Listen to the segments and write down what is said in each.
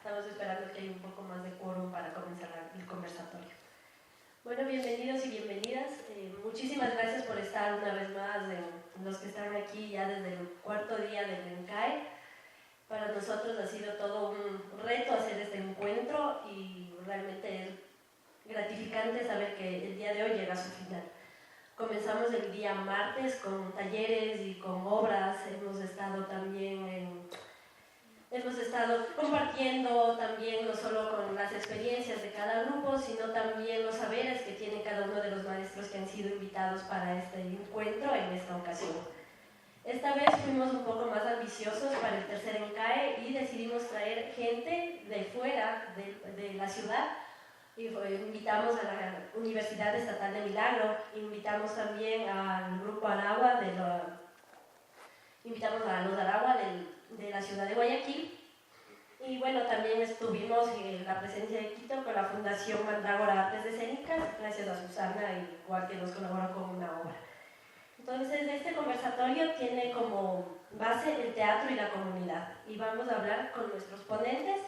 Estamos esperando que haya un poco más de quórum para comenzar el conversatorio. Bueno, bienvenidos y bienvenidas. Muchísimas gracias por estar una vez más, los que están aquí ya desde el cuarto día del ENCAE. Para nosotros ha sido todo un reto hacer este encuentro y realmente es gratificante saber que el día de hoy llega a su final. Comenzamos el día martes con talleres y con obras. Hemos estado compartiendo también no solo con las experiencias de cada grupo, sino también los saberes que tienen cada uno de los maestros que han sido invitados para este encuentro en esta ocasión. Esta vez fuimos un poco más ambiciosos para el tercer ENCAE y decidimos traer gente de fuera de la ciudad. Invitamos a la Universidad Estatal de Milagro, invitamos también al grupo Aragua invitamos a los Aragua de la ciudad de Guayaquil. Y bueno, también estuvimos en la presencia de Quito con la Fundación Mandrágora Artes Escénicas, gracias a Susana, igual que nos colaboró con una obra. Entonces, este conversatorio tiene como base el teatro y la comunidad. Y vamos a hablar con nuestros ponentes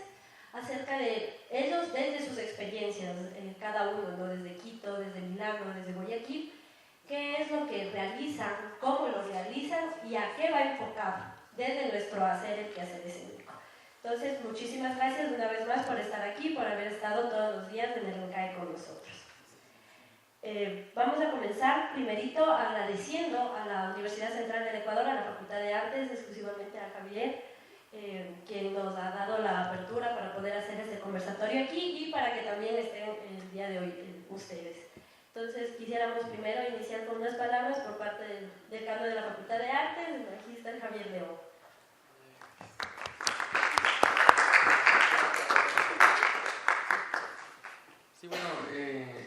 acerca de ellos desde sus experiencias, cada uno, ¿no? Desde Quito, desde Milagro, desde Guayaquil, qué es lo que realizan, cómo lo realizan y a qué va enfocado desde nuestro hacer el quehacer escénico. Entonces, muchísimas gracias una vez más por estar aquí, por haber estado todos los días en el ENCAE con nosotros. Vamos a comenzar primerito agradeciendo a la Universidad Central del Ecuador, a la Facultad de Artes, exclusivamente a Javier, quien nos ha dado la apertura para poder hacer este conversatorio aquí y para que también estén el día de hoy ustedes. Entonces, quisiéramos primero iniciar con unas palabras por parte del decano de la Facultad de Artes. Aquí está el Javier León. Sí, bueno,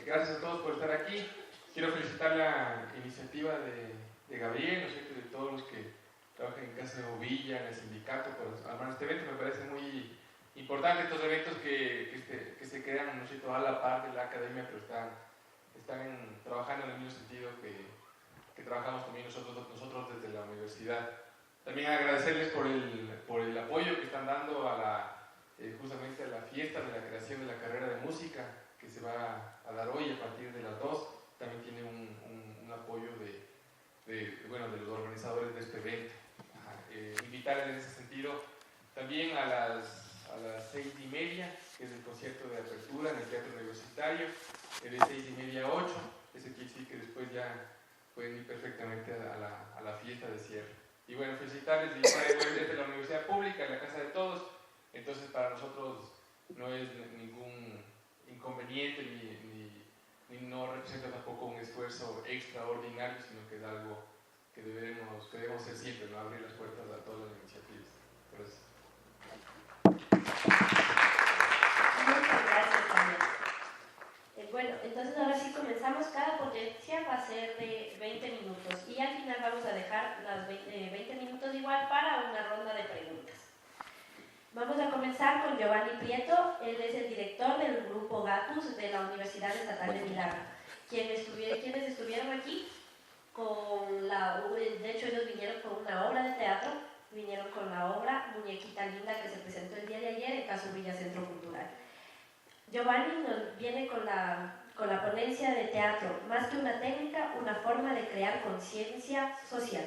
gracias a todos por estar aquí. Quiero felicitar la iniciativa de Gabriel, ¿no es cierto?, de todos los que trabajan en Casa de Ovilla, en el sindicato, por armar este evento. Me parece muy importante estos eventos que se crean, ¿no es cierto?, a la par de la academia, pero están trabajando en el mismo sentido que trabajamos también nosotros desde la universidad. También agradecerles por el apoyo que están dando justamente a la fiesta de la creación de la carrera de música que se va a dar hoy a partir de las 2. También tiene un apoyo de los organizadores de este evento. Invitarles en ese sentido también a las 6:30, que es el concierto de apertura en el Teatro Universitario, de 6:30 a 8. Ese quiere decir que después ya pueden ir perfectamente a la fiesta de cierre. Y bueno, felicitarles, y desde la universidad pública, en la casa de todos. Entonces, para nosotros no es ningún inconveniente ni no representa tampoco un esfuerzo extraordinario, sino que es algo que debemos hacer siempre, ¿no? Abrir las puertas a todas las iniciativas. Gracias. Muchas gracias también. Bueno, entonces ahora sí comenzamos. Cada ponencia va a ser de 20 minutos y al final vamos a dejar las 20 minutos igual para una ronda de preguntas. Vamos a comenzar con Giovanni Prieto. Él es el director del grupo Gatus de la Universidad Estatal de Milagro. Quienes estuvieron aquí de hecho ellos vinieron con una obra de teatro, vinieron con la obra Muñequita Linda que se presentó el día de ayer en Caso Villa Centro Cultural. Giovanni nos viene con la ponencia de teatro, más que una técnica, una forma de crear conciencia social.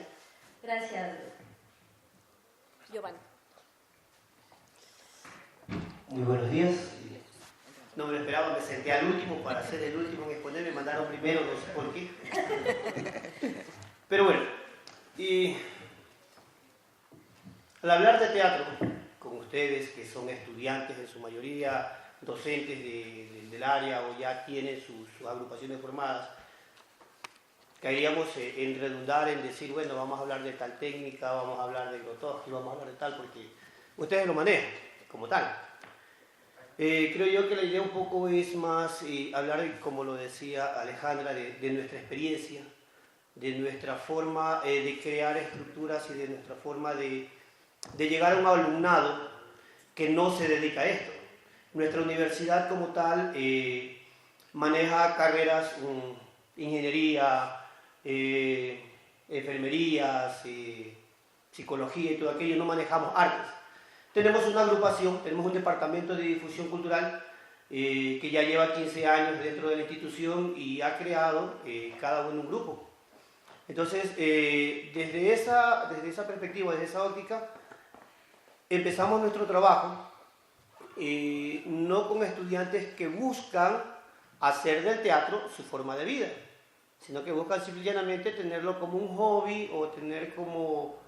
Gracias, Giovanni. Muy buenos días. No me lo esperaba, me senté al último para ser el último en exponer, me mandaron primero, no sé por qué. Pero bueno, y al hablar de teatro, con ustedes que son estudiantes en su mayoría, docentes del área o ya tienen sus agrupaciones formadas, caeríamos en redundar, en decir, bueno, vamos a hablar de tal técnica, vamos a hablar de Grotowski, vamos a hablar de tal, porque ustedes lo manejan como tal. Creo yo que la idea un poco es más hablar, como lo decía Alejandra, de nuestra experiencia, de nuestra forma de crear estructuras y de nuestra forma de llegar a un alumnado que no se dedica a esto. Nuestra universidad como tal maneja carreras, ingeniería, enfermerías, psicología y todo aquello, no manejamos artes. tenemos una agrupación, tenemos un departamento de difusión cultural que ya lleva 15 años dentro de la institución y ha creado cada uno un grupo. Entonces, desde esa perspectiva, desde esa óptica, empezamos nuestro trabajo, no con estudiantes que buscan hacer del teatro su forma de vida, sino que buscan simplemente tenerlo como un hobby o tener como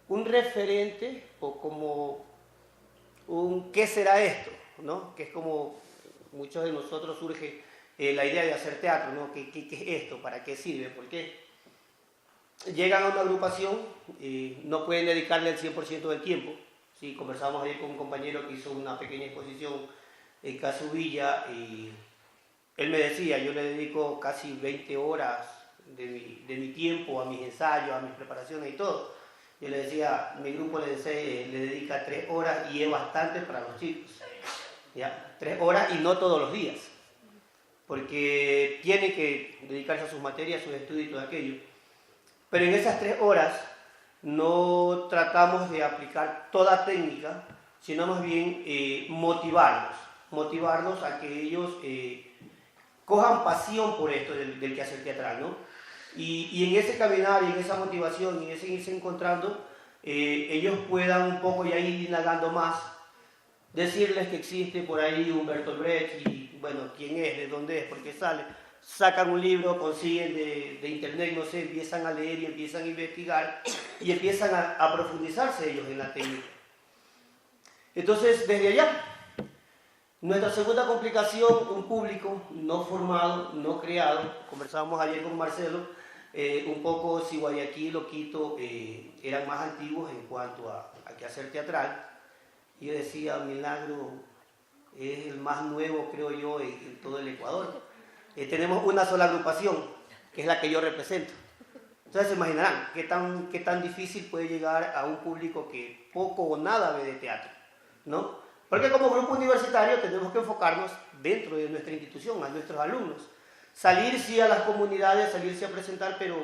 un referente o como un ¿qué será esto?, ¿no? Que es como muchos de nosotros surge la idea de hacer teatro, ¿no? ¿Qué es esto? ¿Para qué sirve? ¿Por qué? Llegan a una agrupación, no pueden dedicarle el 100% del tiempo. ¿Sí? Conversamos ayer con un compañero que hizo una pequeña exposición en Casa Ubilla y él me decía, yo le dedico casi 20 horas de mi tiempo a mis ensayos, a mis preparaciones y todo. Yo le decía, mi grupo le dedica 3 horas y es bastante para los chicos. ¿Ya? 3 horas y no todos los días, porque tiene que dedicarse a sus materias, a sus estudios y todo aquello. Pero en esas 3 horas no tratamos de aplicar toda técnica, sino más bien motivarlos a que ellos cojan pasión por esto del quehacer teatral, ¿no? Y en ese caminar, y en esa motivación, y en ese irse encontrando, ellos puedan un poco ya ir indagando más, decirles que existe por ahí Humberto Brecht, y bueno, quién es, de dónde es, por qué sale. Sacan un libro, consiguen de internet, no sé, empiezan a leer y empiezan a investigar y empiezan a profundizarse ellos en la técnica. Entonces, desde allá, nuestra segunda complicación, un público no formado, no creado. Conversábamos ayer con Marcelo, un poco si Guayaquil o Quito eran más antiguos en cuanto a quehacer teatral. Y yo decía, Milagro es el más nuevo, creo yo, en todo el Ecuador. Tenemos una sola agrupación, que es la que yo represento. Entonces se imaginarán qué tan difícil puede llegar a un público que poco o nada ve de teatro, ¿no? Porque como grupo universitario tenemos que enfocarnos dentro de nuestra institución, a nuestros alumnos. Salir sí a las comunidades, salirse a presentar, pero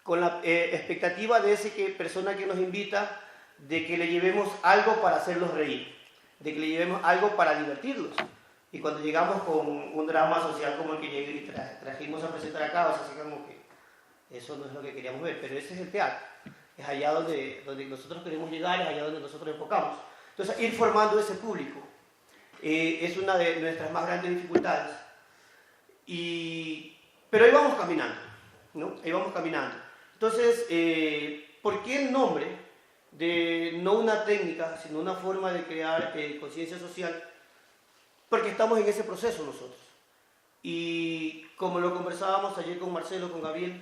con la expectativa de persona que nos invita, de que le llevemos algo para hacerlos reír, de que le llevemos algo para divertirlos. Y cuando llegamos con un drama social como el que llegué y trajimos a presentar acá, o sea, así como que eso no es lo que queríamos ver, pero ese es el teatro. Es allá donde nosotros queremos llegar, es allá donde nosotros enfocamos. Entonces, ir formando ese público es una de nuestras más grandes dificultades. Pero ahí vamos caminando, ¿no? Ahí vamos caminando. Entonces, ¿por qué el nombre de no una técnica, sino una forma de crear conciencia social? Porque estamos en ese proceso nosotros. Y como lo conversábamos ayer con Marcelo, con Gabriel,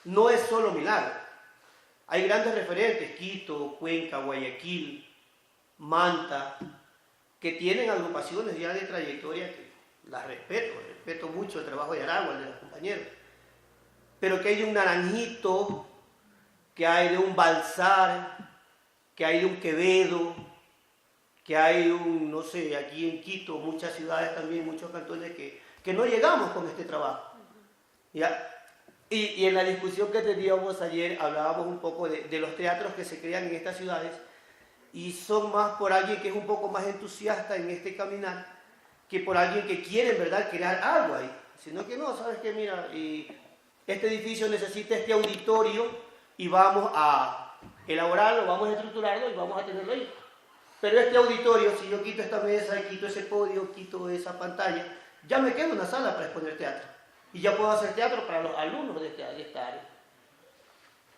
no es solo Milagro. Hay grandes referentes, Quito, Cuenca, Guayaquil, Manta, que tienen agrupaciones ya de trayectoria que las respeto mucho el trabajo de Aragua, el de los compañeros. Pero que hay de un Naranjito, que hay de un Balsar, que hay de un Quevedo, que hay no sé, aquí en Quito, muchas ciudades también, muchos cantones que no llegamos con este trabajo. ¿Ya? Y en la discusión que teníamos ayer hablábamos un poco de los teatros que se crean en estas ciudades y son más por alguien que es un poco más entusiasta en este caminar que por alguien que quiere en verdad crear algo ahí. Sino que no, ¿sabes qué? Mira, este edificio necesita este auditorio y vamos a elaborarlo, vamos a estructurarlo y vamos a tenerlo ahí. Pero este auditorio, si yo quito esta mesa, quito ese podio, quito esa pantalla, ya me queda una sala para exponer teatro. Y ya puedo hacer teatro para los alumnos de esta área.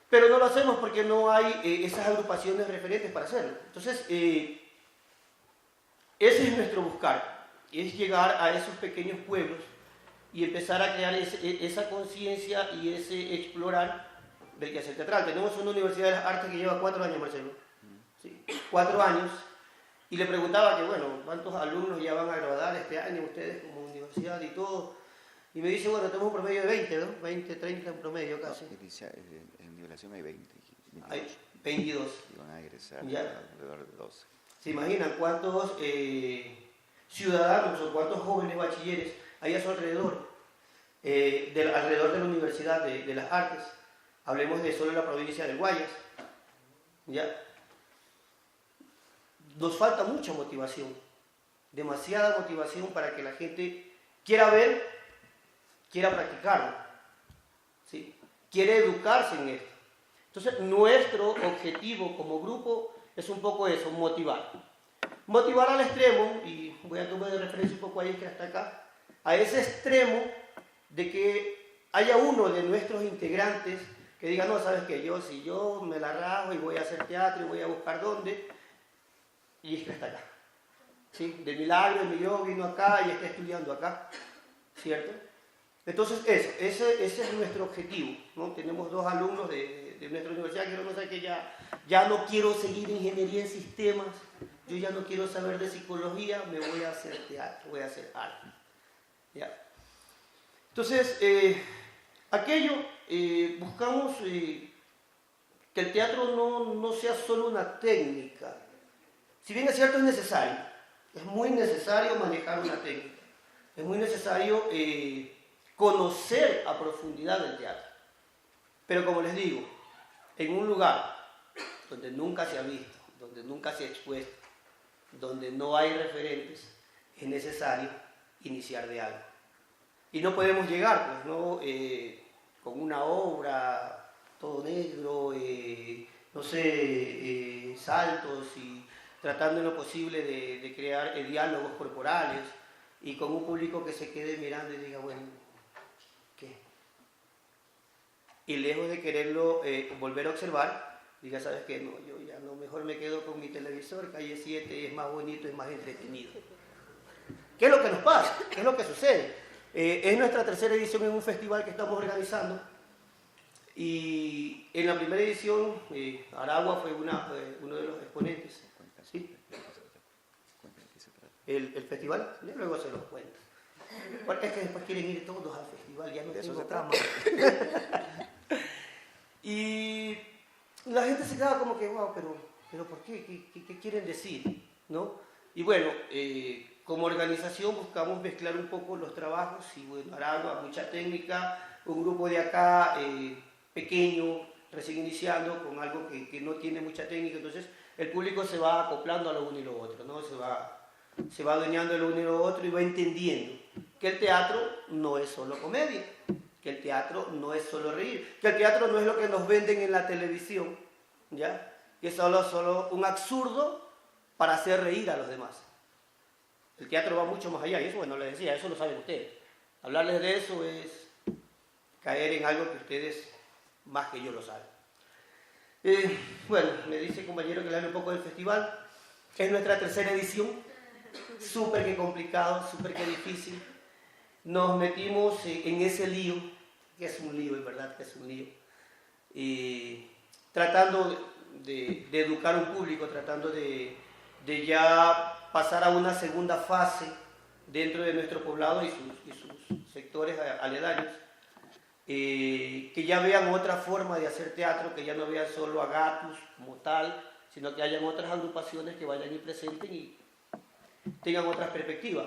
Pero no lo hacemos porque no hay esas agrupaciones referentes para hacerlo. Entonces, ese es nuestro buscar, es llegar a esos pequeños pueblos y empezar a crear esa conciencia y ese explorar del quehacer teatral. Tenemos una Universidad de las Artes que lleva 4 años, Marcelo. Sí, 4 años. Y le preguntaba que, bueno, ¿cuántos alumnos ya van a graduar este año ustedes como universidad y todo? Y me dice, bueno, tenemos un promedio de 20, ¿no? 20, 30 en promedio casi. En nivelación hay 20. 22. Hay 22. Y van a egresar alrededor de 12. ¿Se imaginan cuántos ciudadanos o cuántos jóvenes bachilleres hay a su alrededor? Alrededor de la Universidad de las Artes. Hablemos de solo la provincia del Guayas. ¿Ya? nos falta mucha motivación, demasiada motivación para que la gente quiera ver, quiera practicarlo, ¿sí? Quiere educarse en esto. Entonces, nuestro objetivo como grupo es un poco eso, motivar. Motivar al extremo, y voy a tomar de referencia un poco ahí que hasta acá, a ese extremo de que haya uno de nuestros integrantes que diga, no, ¿sabes qué? Si yo me la rajo y voy a hacer teatro y voy a buscar dónde, y es que hasta acá. ¿Sí? De milagro, yo vino acá y está estudiando acá, ¿cierto? Entonces, ese es nuestro objetivo, ¿no? Tenemos 2 alumnos de nuestra universidad que no saben que ya no quiero seguir ingeniería en sistemas, yo ya no quiero saber de psicología, me voy a hacer teatro, voy a hacer arte. ¿Ya? Entonces, buscamos que el teatro no sea solo una técnica. Si bien es cierto, es muy necesario manejar una técnica, es muy necesario conocer a profundidad el teatro. Pero como les digo, en un lugar donde nunca se ha visto, donde nunca se ha expuesto, donde no hay referentes, es necesario iniciar de algo. Y no podemos llegar, pues, ¿no? Con una obra, todo negro, saltos y tratando en lo posible de crear diálogos corporales y con un público que se quede mirando y diga, bueno, ¿qué? Y lejos de quererlo volver a observar, diga, ¿sabes qué? No, yo ya no, mejor me quedo con mi televisor, Calle 7, es más bonito, es más entretenido. ¿Qué es lo que nos pasa? ¿Qué es lo que sucede? Es nuestra tercera edición en un festival que estamos organizando y en la primera edición Aragua fue uno de los exponentes. ¿Sí? El festival, yo luego se los cuento. Porque es que después quieren ir todos al festival, ya no tengo cama. Y la gente se queda como que, wow, pero ¿por qué? ¿Qué quieren decir? ¿No? Y bueno, como organización buscamos mezclar un poco los trabajos y bueno, Aragua, mucha técnica, un grupo de acá pequeño, recién iniciando, con algo que no tiene mucha técnica, entonces el público se va acoplando a lo uno y lo otro, ¿no? Se va adueñando de lo uno y lo otro y va entendiendo que el teatro no es solo comedia, que el teatro no es solo reír, que el teatro no es lo que nos venden en la televisión, ¿ya? Que es solo un absurdo para hacer reír a los demás. El teatro va mucho más allá, y eso, bueno, les decía, eso lo saben ustedes. Hablarles de eso es caer en algo que ustedes más que yo lo saben. Bueno, me dice el compañero que le hable un poco del festival. Es nuestra tercera edición, súper que complicado, súper que difícil. Nos metimos en ese lío, que es un lío, es verdad que es un lío. Tratando de educar a un público, tratando de ya pasar a una segunda fase dentro de nuestro poblado y sus sectores aledaños, que ya vean otra forma de hacer teatro, que ya no vean solo a Gatus como tal, sino que hayan otras agrupaciones que vayan y presenten y tengan otras perspectivas.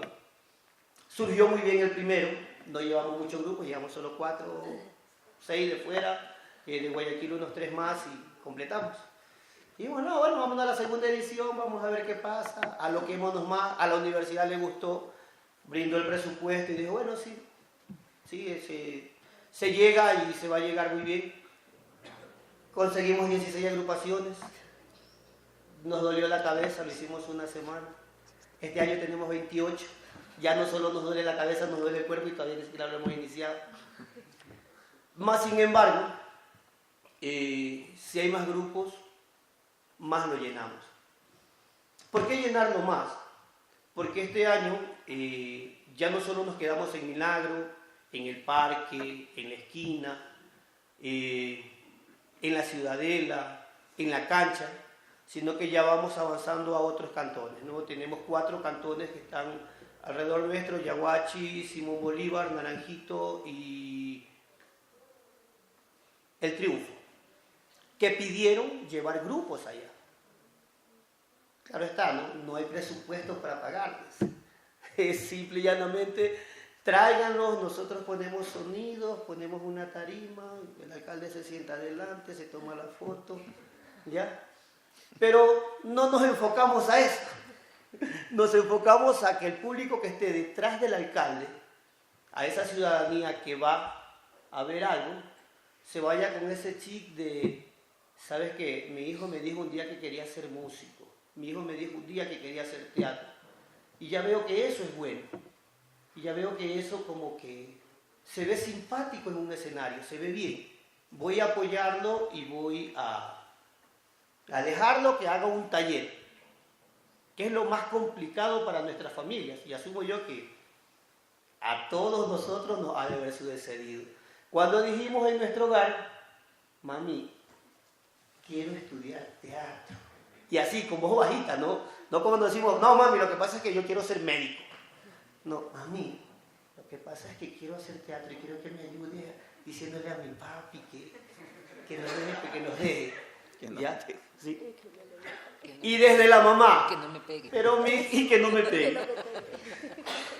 Surgió muy bien el primero, no llevamos muchos grupos, llevamos solo 4, 6 de fuera, de Guayaquil unos 3 más y completamos. Y bueno, vamos a la segunda edición, vamos a ver qué pasa, aloquémonos más, a la universidad le gustó, brindó el presupuesto y dijo, bueno, sí, se llega y se va a llegar muy bien. Conseguimos 16 agrupaciones, nos dolió la cabeza, lo hicimos una semana. Este año tenemos 28, ya no solo nos duele la cabeza, nos duele el cuerpo y todavía ni siquiera lo hemos iniciado. Más sin embargo, si hay más grupos, más lo llenamos. ¿Por qué llenarlo más? Porque este año ya no solo nos quedamos en Milagro, en el parque, en la esquina, en la ciudadela, en la cancha, sino que ya vamos avanzando a otros cantones, ¿no? Tenemos 4 cantones que están alrededor nuestro, Yaguachi, Simón Bolívar, Naranjito y El Triunfo, que pidieron llevar grupos allá. Claro está, no hay presupuesto para pagarles. Es simple y llanamente, tráiganlos, nosotros ponemos sonidos, ponemos una tarima, el alcalde se sienta adelante, se toma la foto, ¿ya? Pero no nos enfocamos a eso. Nos enfocamos a que el público que esté detrás del alcalde, a esa ciudadanía que va a ver algo, se vaya con ese chip de, ¿sabes qué? Mi hijo me dijo un día que quería ser músico. Mi hijo me dijo un día que quería hacer teatro. Y ya veo que eso es bueno. Y ya veo que eso como que se ve simpático en un escenario, se ve bien. Voy a apoyarlo y voy a dejarlo que haga un taller, que es lo más complicado para nuestras familias. Y asumo yo que a todos nosotros nos ha de haber sucedido. Cuando dijimos en nuestro hogar, mami, quiero estudiar teatro. Y así, con voz bajita, ¿no? No como nos decimos, no mami, lo que pasa es que yo quiero ser médico. No, mami, lo que pasa es que quiero hacer teatro y quiero que me ayude diciéndole a mi papi que nos deje, que nos deje. ¿Ya? ¿Sí? Y desde la mamá, que no me pegue. Y que no me pegue.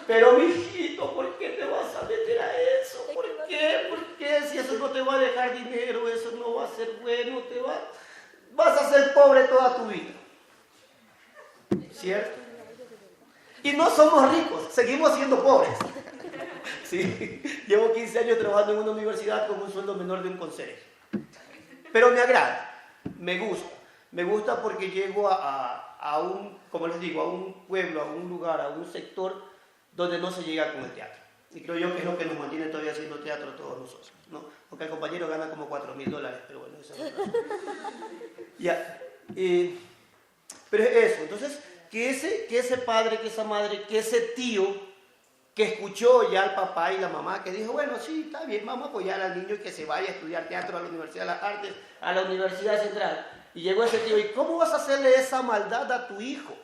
Pero mi hijito, ¿por qué te vas a meter a eso? ¿Por qué? ¿Por qué? Si eso no te va a dejar dinero, eso no va a ser bueno, vas a ser pobre toda tu vida. ¿Cierto? Y no somos ricos, seguimos siendo pobres. Sí. Llevo 15 años trabajando en una universidad con un sueldo menor de un conserje. Pero me agrada, me gusta porque llego a un, como les digo, a un pueblo, a un lugar, a un sector donde no se llega con el teatro. Y creo yo que es lo que nos mantiene todavía haciendo teatro todos nosotros, ¿no? Aunque el compañero gana como $4.000, pero bueno, eso es otra. Ya. Pero es eso, entonces, que ese padre, que esa madre, que ese tío que escuchó ya al papá y la mamá, que dijo, bueno, sí, está bien, vamos a apoyar al niño y que se vaya a estudiar teatro a la Universidad de las Artes, a la Universidad Central. Y llegó ese tío, ¿y cómo vas a hacerle esa maldad a tu hijo?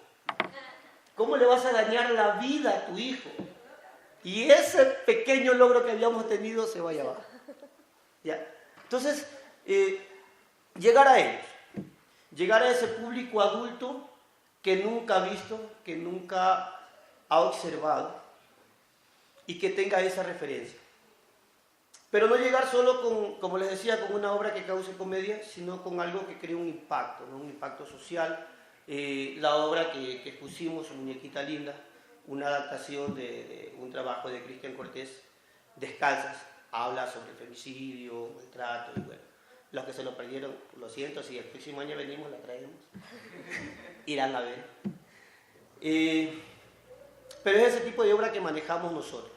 ¿Cómo le vas a dañar la vida a tu hijo? Y ese pequeño logro que habíamos tenido se va a llevar. ¿Ya? Entonces, llegar a ellos, llegar a ese público adulto que nunca ha visto, que nunca ha observado, y que tenga esa referencia. Pero no llegar solo con, como les decía, con una obra que cause comedia, sino con algo que cree un impacto, ¿no? Un impacto social. La obra que expusimos, Muñequita Linda, una adaptación de un trabajo de Cristian Cortés, Descalzas, habla sobre el femicidio, maltrato, y bueno, los que se lo perdieron, lo siento, si el próximo año venimos, la traemos, irán a ver. Pero es ese tipo de obra que manejamos nosotros,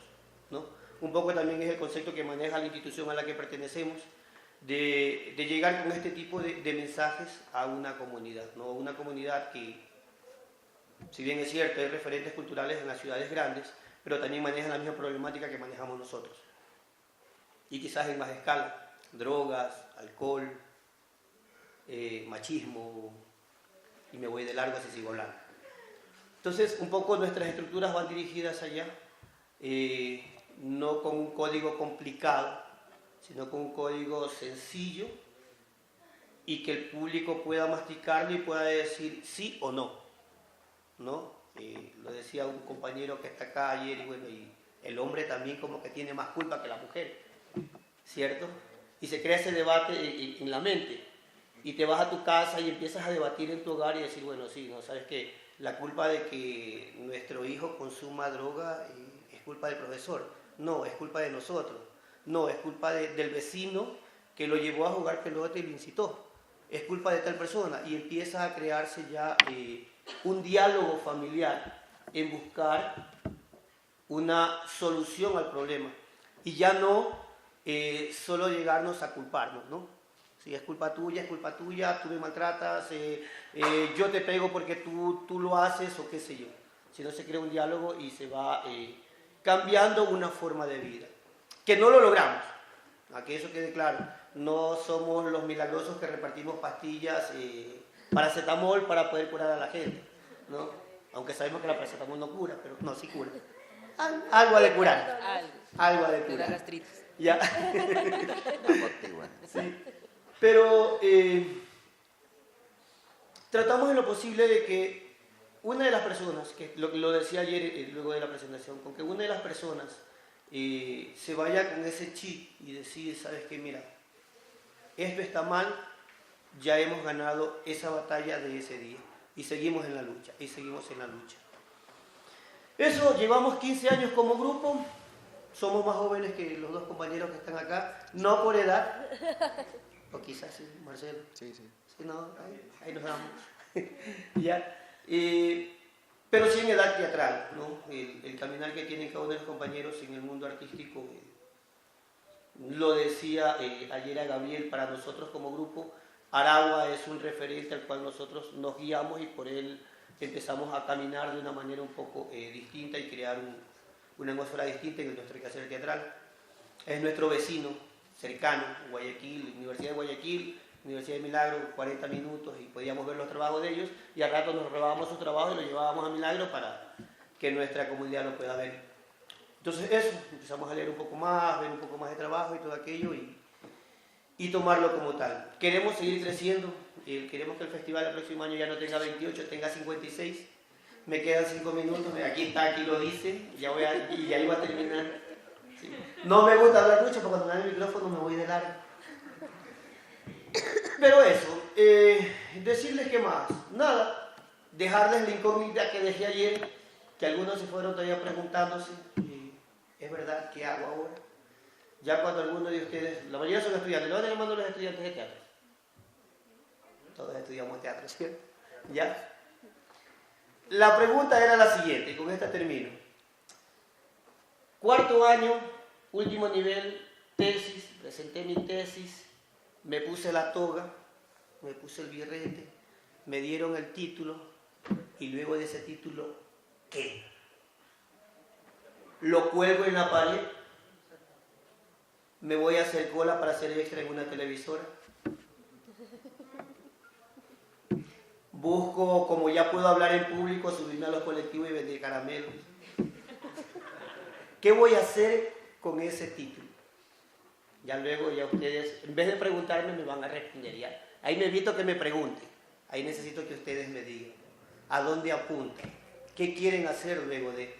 ¿no? Un poco también es el concepto que maneja la institución a la que pertenecemos, de llegar con este tipo de mensajes a una comunidad, ¿no? Una comunidad que, si bien es cierto, hay referentes culturales en las ciudades grandes, pero también manejan la misma problemática que manejamos nosotros. Y quizás en más escala, drogas, alcohol, machismo, y me voy de largo así sigo hablando. Entonces, un poco nuestras estructuras van dirigidas allá, no con un código complicado, sino con un código sencillo y que el público pueda masticarlo y pueda decir sí o no, ¿no? Lo decía un compañero que está acá ayer, y bueno, y el hombre también como que tiene más culpa que la mujer, ¿cierto? Y se crea ese debate en la mente, y te vas a tu casa y empiezas a debatir en tu hogar y decir, bueno, sí, ¿no? ¿Sabes qué? La culpa de que nuestro hijo consuma droga es culpa del profesor. No, es culpa de nosotros. No, es culpa del vecino que lo llevó a jugar pelota y lo incitó. Es culpa de tal persona. Y empieza a crearse ya un diálogo familiar en buscar una solución al problema. Y ya no solo llegarnos a culparnos, ¿no? Si es culpa tuya, tú me maltratas, yo te pego porque tú lo haces o qué sé yo. Si no, se crea un diálogo y se va cambiando una forma de vida. Que no lo logramos, a que eso quede claro. No somos los milagrosos que repartimos pastillas, paracetamol para poder curar a la gente, ¿no? Aunque sabemos que la paracetamol no cura, pero no, sí cura. Algo ha de curar. Algo ha de curar. Cura gastritis. Ya. Sí. Pero tratamos en lo posible de que una de las personas, que lo decía ayer luego de la presentación, con que una de las personas se vaya con ese chip y decir, ¿sabes qué? Mira, esto está mal, ya hemos ganado esa batalla de ese día y seguimos en la lucha, Eso, llevamos 15 años como grupo, somos más jóvenes que los dos compañeros que están acá, no por edad, o quizás sí, Marcelo. Sí. Sí, no, ahí nos damos. ¿Ya? Pero sí en edad teatral, ¿no? El caminar que tienen cada uno de los compañeros en el mundo artístico, lo decía ayer a Gabriel, para nosotros como grupo, Aragua es un referente al cual nosotros nos guiamos y por él empezamos a caminar de una manera un poco distinta y crear una atmósfera distinta en nuestro quehacer teatral. Es nuestro vecino cercano, Guayaquil, Universidad de Guayaquil, Universidad de Milagro, 40 minutos, y podíamos ver los trabajos de ellos, y al rato nos robábamos sus trabajos y los llevábamos a Milagro para que nuestra comunidad lo pueda ver. Entonces eso, empezamos a leer un poco más, ver un poco más de trabajo y todo aquello, y tomarlo como tal. Queremos seguir creciendo, queremos que el festival el próximo año ya no tenga 28, tenga 56. Me quedan 5 minutos, aquí lo dice, y ya iba a terminar. Sí. No me gusta hablar mucho, porque cuando me dan el micrófono me voy de largo. Pero eso, decirles que más, nada, dejarles la incógnita que dejé ayer, que algunos se fueron todavía preguntándose, ¿es verdad qué hago ahora? Ya cuando algunos de ustedes, la mayoría son estudiantes, ¿dónde le mando los estudiantes de teatro? Todos estudiamos teatro, ¿cierto? ¿Ya? La pregunta era la siguiente, y con esta termino. 4º año, último nivel, tesis, presenté mi tesis, me puse la toga, me puse el birrete, me dieron el título, y luego de ese título, ¿qué? Lo cuelgo en la pared, me voy a hacer cola para hacer extra en una televisora. Busco, como ya puedo hablar en público, subirme a los colectivos y vender caramelos. ¿Qué voy a hacer con ese título? Ya luego, ya ustedes, en vez de preguntarme, me van a responder ya. Ahí me evito que me pregunten. Ahí necesito que ustedes me digan a dónde apuntan, qué quieren hacer luego de.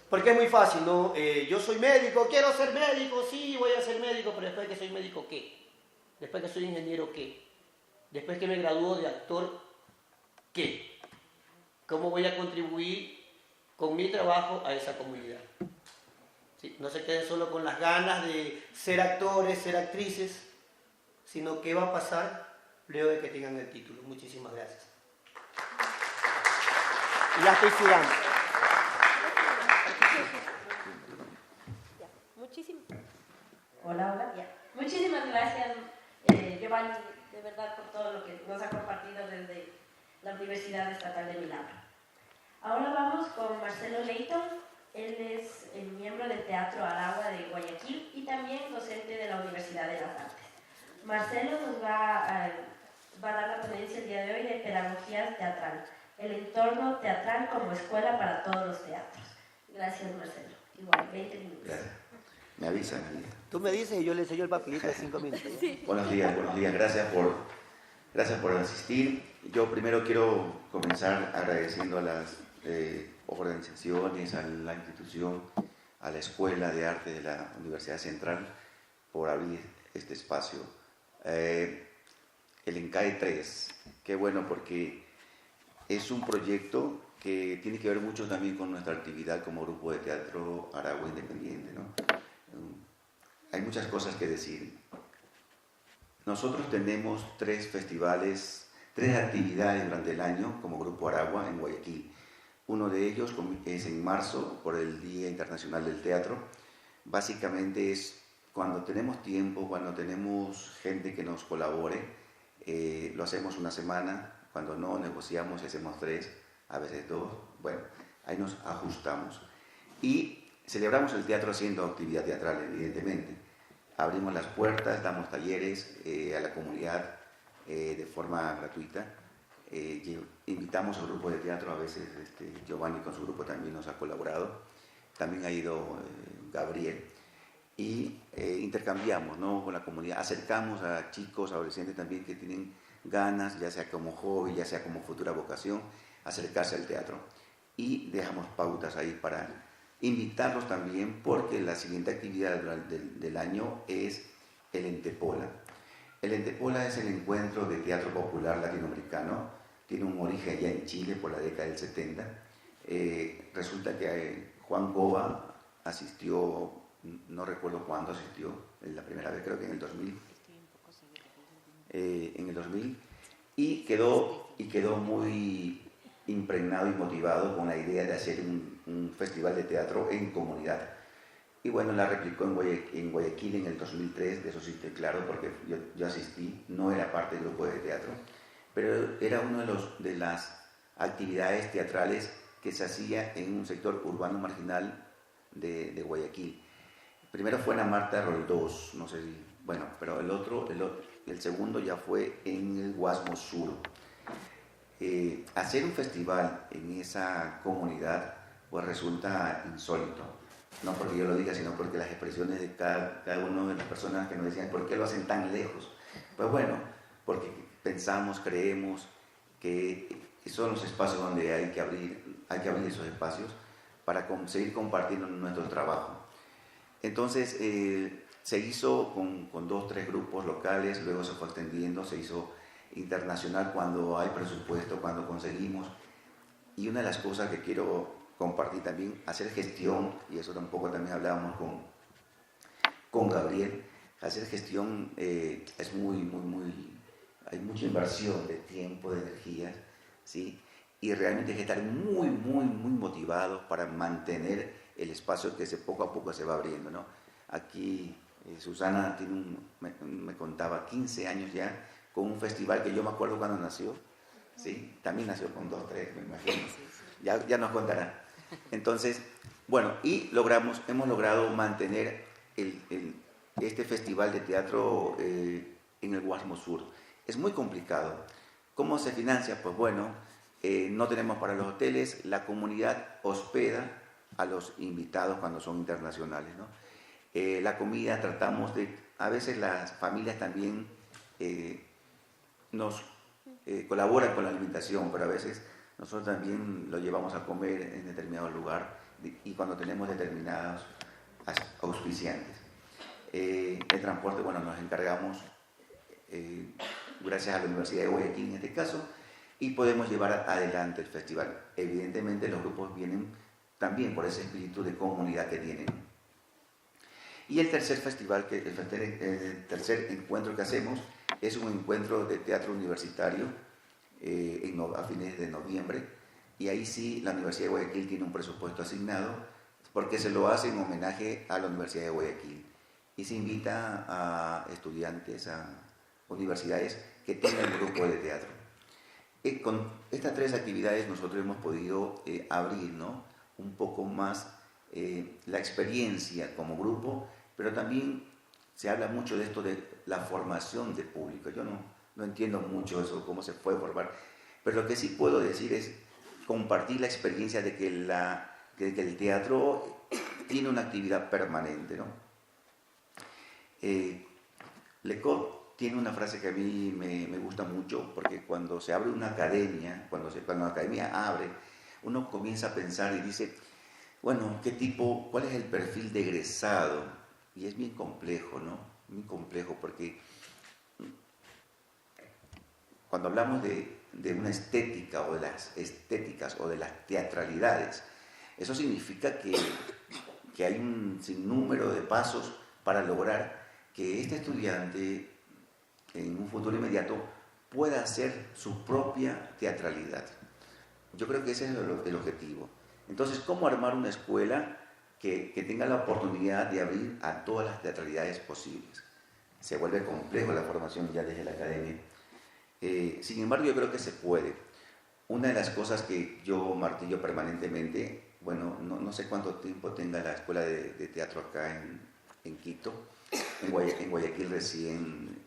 Porque es muy fácil, ¿no? Yo soy médico, quiero ser médico, sí, voy a ser médico, pero después que soy médico, ¿qué? Después que soy ingeniero, ¿qué? Después que me gradúo de actor, ¿qué? ¿Cómo voy a contribuir con mi trabajo a esa comunidad? ¿Sí? No se queden solo con las ganas de ser actores, ser actrices, sino qué va a pasar luego de que tengan el título. Muchísimas gracias. Ya estoy sudando. Hola. Muchísimas gracias, Giovanni, de verdad, por todo lo que nos ha compartido desde la Universidad Estatal de Milagro. Ahora vamos con Marcelo Leighton. Él es el miembro del Teatro Aragua de Guayaquil y también docente de la Universidad de las Artes. Marcelo nos va a dar la ponencia el día de hoy de Pedagogía Teatral, el entorno teatral como escuela para todos los teatros. Gracias, Marcelo. Igual, 20 minutos. Gracias. Me avisan. Tú me dices y yo le enseño el papelito de 5 minutos. Sí. Buenos días. Gracias por asistir. Yo primero quiero comenzar agradeciendo a las organizaciones, a la institución, a la Escuela de Arte de la Universidad Central por abrir este espacio. El ENCAE 3, qué bueno, porque es un proyecto que tiene que ver mucho también con nuestra actividad como grupo de teatro Aragua Independiente, ¿no? Hay muchas cosas que decir. Nosotros tenemos 3 festivales, 3 actividades durante el año como Grupo Aragua en Guayaquil. Uno de ellos es en marzo, por el Día Internacional del Teatro. Básicamente es cuando tenemos tiempo, cuando tenemos gente que nos colabore, lo hacemos una semana, cuando no negociamos hacemos 3, a veces 2, bueno, ahí nos ajustamos. Y celebramos el teatro haciendo actividad teatral, evidentemente. Abrimos las puertas, damos talleres a la comunidad de forma gratuita. Invitamos al grupo de teatro, a veces Giovanni con su grupo también nos ha colaborado. También ha ido Gabriel. Y intercambiamos, ¿no?, con la comunidad. Acercamos a chicos, adolescentes también que tienen ganas, ya sea como hobby, ya sea como futura vocación, acercarse al teatro. Y dejamos pautas ahí para invitarlos también, porque la siguiente actividad del año es el Entepola. el Entepola es el encuentro de teatro popular latinoamericano, tiene un origen ya en Chile por la década del 70. Resulta que Juan Cova asistió, no recuerdo cuándo asistió, la primera vez creo que en el 2000, y quedó muy impregnado y motivado con la idea de hacer un festival de teatro en comunidad. Y bueno, la replicó en Guayaquil en el 2003, de eso sí estoy claro, porque yo asistí, no era parte del grupo de teatro, pero era una de las actividades teatrales que se hacía en un sector urbano marginal de Guayaquil. Primero fue en la Marta Roldós, no sé si, bueno, pero el segundo ya fue en el Guasmo Sur. Hacer un festival en esa comunidad pues resulta insólito, no porque yo lo diga, sino porque las expresiones de cada una de las personas que nos decían ¿por qué lo hacen tan lejos? Pues bueno, porque pensamos, creemos que son los espacios donde hay que abrir esos espacios para seguir compartiendo nuestro trabajo. Entonces se hizo con 2 o 3 grupos locales, luego se fue extendiendo, se hizo internacional cuando hay presupuesto, cuando conseguimos. Y una de las cosas que quiero compartir también, hacer gestión, y eso tampoco también hablábamos con Gabriel, hacer gestión es hay mucha inversión de tiempo, de energías, ¿sí? Y realmente hay que estar muy motivados para mantener el espacio que poco a poco se va abriendo, ¿no? Aquí Susana me contaba 15 años ya con un festival que yo me acuerdo cuando nació, ¿sí? También nació con 2 o 3, me imagino. Ya nos contará. Entonces, bueno, y hemos logrado mantener este festival de teatro en el Guasmo Sur. Es muy complicado. ¿Cómo se financia? Pues bueno, no tenemos para los hoteles, la comunidad hospeda a los invitados cuando son internacionales, ¿no? La comida tratamos a veces las familias también nos colaboran con la alimentación, pero a veces nosotros también lo llevamos a comer en determinado lugar y cuando tenemos determinados auspiciantes. El transporte, bueno, nos encargamos gracias a la Universidad de Guayaquil en este caso, y podemos llevar adelante el festival. Evidentemente los grupos vienen también por ese espíritu de comunidad que tienen. Y el tercer festival, el tercer encuentro que hacemos es un encuentro de teatro universitario a fines de noviembre, y ahí sí la Universidad de Guayaquil tiene un presupuesto asignado porque se lo hace en homenaje a la Universidad de Guayaquil y se invita a estudiantes, a universidades que tengan grupo de teatro. Con estas 3 actividades nosotros hemos podido abrir, ¿no?, un poco más la experiencia como grupo, pero también se habla mucho de esto de la formación de público. Yo no entiendo mucho eso, cómo se puede formar, pero lo que sí puedo decir es compartir la experiencia de que el teatro tiene una actividad permanente, ¿no? Lecoq tiene una frase que a mí me gusta mucho, porque cuando se abre una academia, cuando la academia abre, uno comienza a pensar y dice, bueno, ¿cuál es el perfil de egresado? Y es bien complejo, ¿no? Muy complejo, porque cuando hablamos de una estética o de las estéticas o de las teatralidades, eso significa que hay un sinnúmero de pasos para lograr que este estudiante en un futuro inmediato pueda hacer su propia teatralidad. Yo creo que ese es el objetivo. Entonces, ¿cómo armar una escuela que tenga la oportunidad de abrir a todas las teatralidades posibles? Se vuelve complejo la formación ya desde la academia. Sin embargo, yo creo que se puede. Una de las cosas que yo martillo permanentemente, bueno, no sé cuánto tiempo tenga la escuela de teatro acá en Quito. En Guayaquil recién,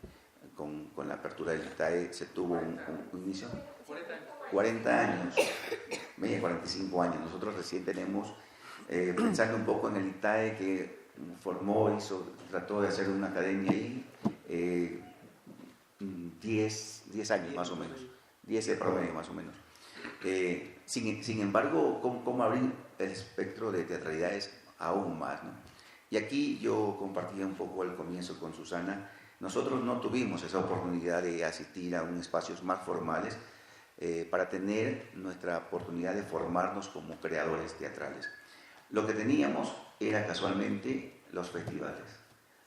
con la apertura del ITAE, se tuvo un inicio. 40 años, 45 años. Nosotros recién tenemos, pensando un poco en el ITAE que formó, trató de hacer una academia ahí, 10 años más o menos, 10 de promedio más o menos. Sin embargo, ¿cómo abrir el espectro de teatralidades aún más, ¿no? Y aquí yo compartía un poco al comienzo con Susana Nosotros no tuvimos esa oportunidad de asistir a unos espacios más formales para tener nuestra oportunidad de formarnos como creadores teatrales. Lo que teníamos era casualmente los festivales,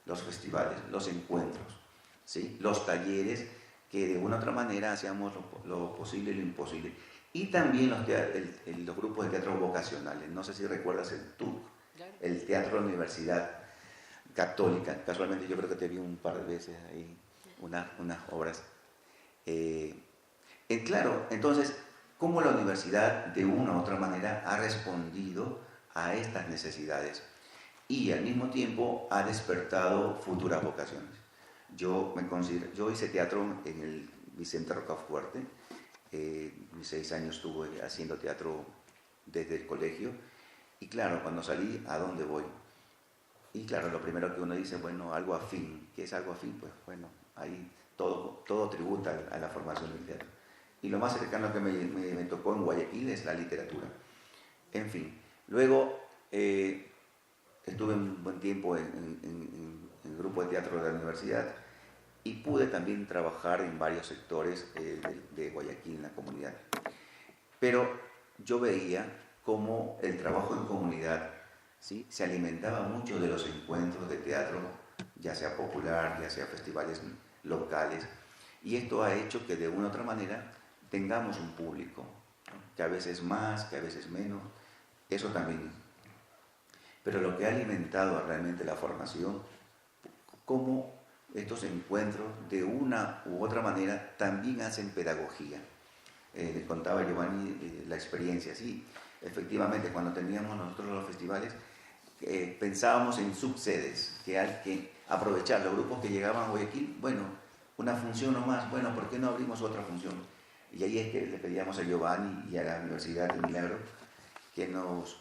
los encuentros, ¿sí? Los talleres que de una u otra manera hacíamos lo posible y lo imposible. Y también los grupos de teatro vocacionales. No sé si recuerdas el TUC, el Teatro de la Universidad Católica. Casualmente yo creo que te vi un par de veces ahí, unas obras. Claro, entonces, ¿cómo la universidad de una u otra manera ha respondido a estas necesidades? Y al mismo tiempo ha despertado futuras vocaciones. Yo hice teatro en el Vicente Rocafuerte. Mis 6 años estuve haciendo teatro desde el colegio. Y claro, cuando salí, ¿a dónde voy? Y claro, lo primero que uno dice, bueno, algo afín. ¿Qué es algo afín? Pues bueno, ahí todo tributa a la formación del teatro. Y lo más cercano que me tocó en Guayaquil es la literatura. En fin, luego estuve un buen tiempo en el grupo de teatro de la universidad y pude también trabajar en varios sectores de Guayaquil, en la comunidad. Pero yo veía cómo el trabajo en comunidad, ¿sí?, se alimentaba mucho de los encuentros de teatro, ya sea popular, ya sea festivales locales, y esto ha hecho que de una u otra manera tengamos un público, ¿no?, que a veces más, que a veces menos, eso también. Pero lo que ha alimentado realmente la formación, cómo estos encuentros de una u otra manera también hacen pedagogía. Les contaba Giovanni la experiencia, sí, efectivamente cuando teníamos nosotros los festivales pensábamos en subsedes, que hay que aprovechar los grupos que llegaban a Guayaquil, bueno, una función nomás, bueno, ¿por qué no abrimos otra función? Y ahí es que le pedíamos a Giovanni y a la Universidad de Milagro que nos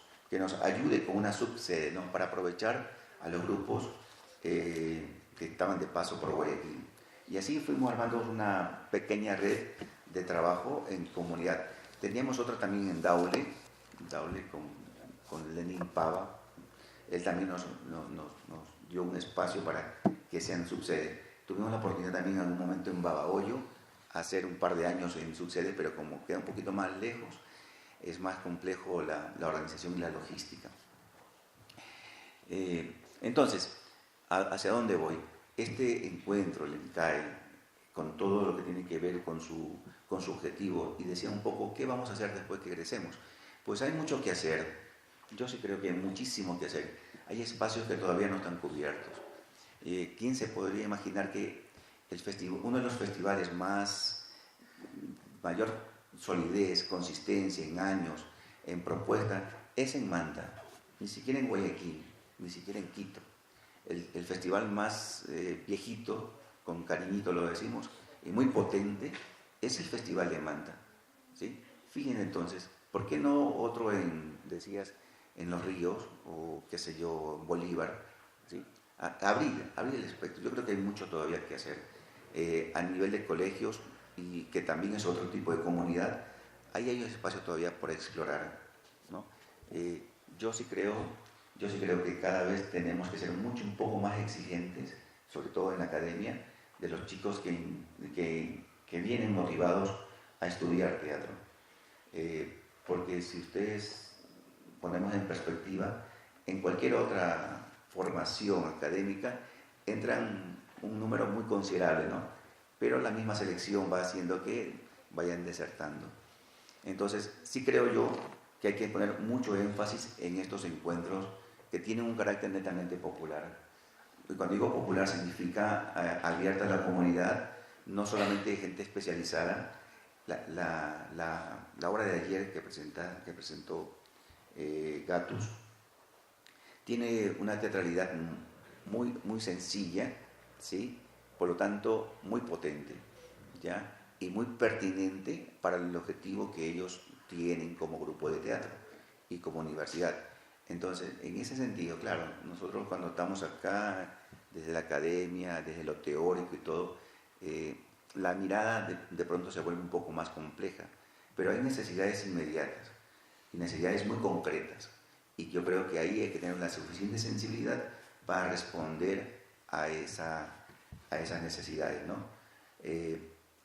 ayude con una subsede, ¿no?, para aprovechar a los grupos que estaban de paso por Guayaquil. Y así fuimos armando una pequeña red de trabajo en comunidad. Teníamos otra también en Daule con Lenin Pava. Él también nos dio un espacio para que sean subsede. Tuvimos la oportunidad también en algún momento en Babahoyo, hacer un par de años en subsede, pero como queda un poquito más lejos, es más complejo la organización y la logística. Entonces, ¿hacia dónde voy? Este encuentro, el ENCAE, con todo lo que tiene que ver con su objetivo, y decía un poco, ¿qué vamos a hacer después que egresemos? Pues hay mucho que hacer. Yo sí creo que hay muchísimo que hacer. Hay espacios que todavía no están cubiertos. ¿Quién se podría imaginar que uno de los festivales mayor solidez, consistencia en años, en propuesta, es en Manta, ni siquiera en Guayaquil, ni siquiera en Quito? El festival más viejito, con cariñito lo decimos, y muy potente, es el Festival de Manta, ¿sí? Fíjense entonces, ¿por qué no otro decías, en Los Ríos, o qué sé yo, en Bolívar, ¿sí? Abrir el espectro. Yo creo que hay mucho todavía que hacer a nivel de colegios, y que también es otro tipo de comunidad. Ahí hay espacio todavía por explorar, ¿no? Yo sí creo que cada vez tenemos que ser un poco más exigentes, sobre todo en la academia, de los chicos que vienen motivados a estudiar teatro. Porque si ustedes ponemos en perspectiva, en cualquier otra formación académica entran un número muy considerable, ¿no?, pero la misma selección va haciendo que vayan desertando. Entonces, sí creo yo que hay que poner mucho énfasis en estos encuentros que tienen un carácter netamente popular. Y cuando digo popular significa abierta a la comunidad, no solamente gente especializada. La obra de ayer que presentó Gatus tiene una teatralidad muy, muy sencilla, ¿sí?, por lo tanto muy potente, ¿ya?, y muy pertinente para el objetivo que ellos tienen como grupo de teatro y como universidad. Entonces, en ese sentido, claro, nosotros cuando estamos acá, desde la academia, desde lo teórico y todo, la mirada de pronto se vuelve un poco más compleja, pero hay necesidades inmediatas y necesidades muy concretas, y yo creo que ahí hay que tener la suficiente sensibilidad para responder a esa a esas necesidades, ¿no?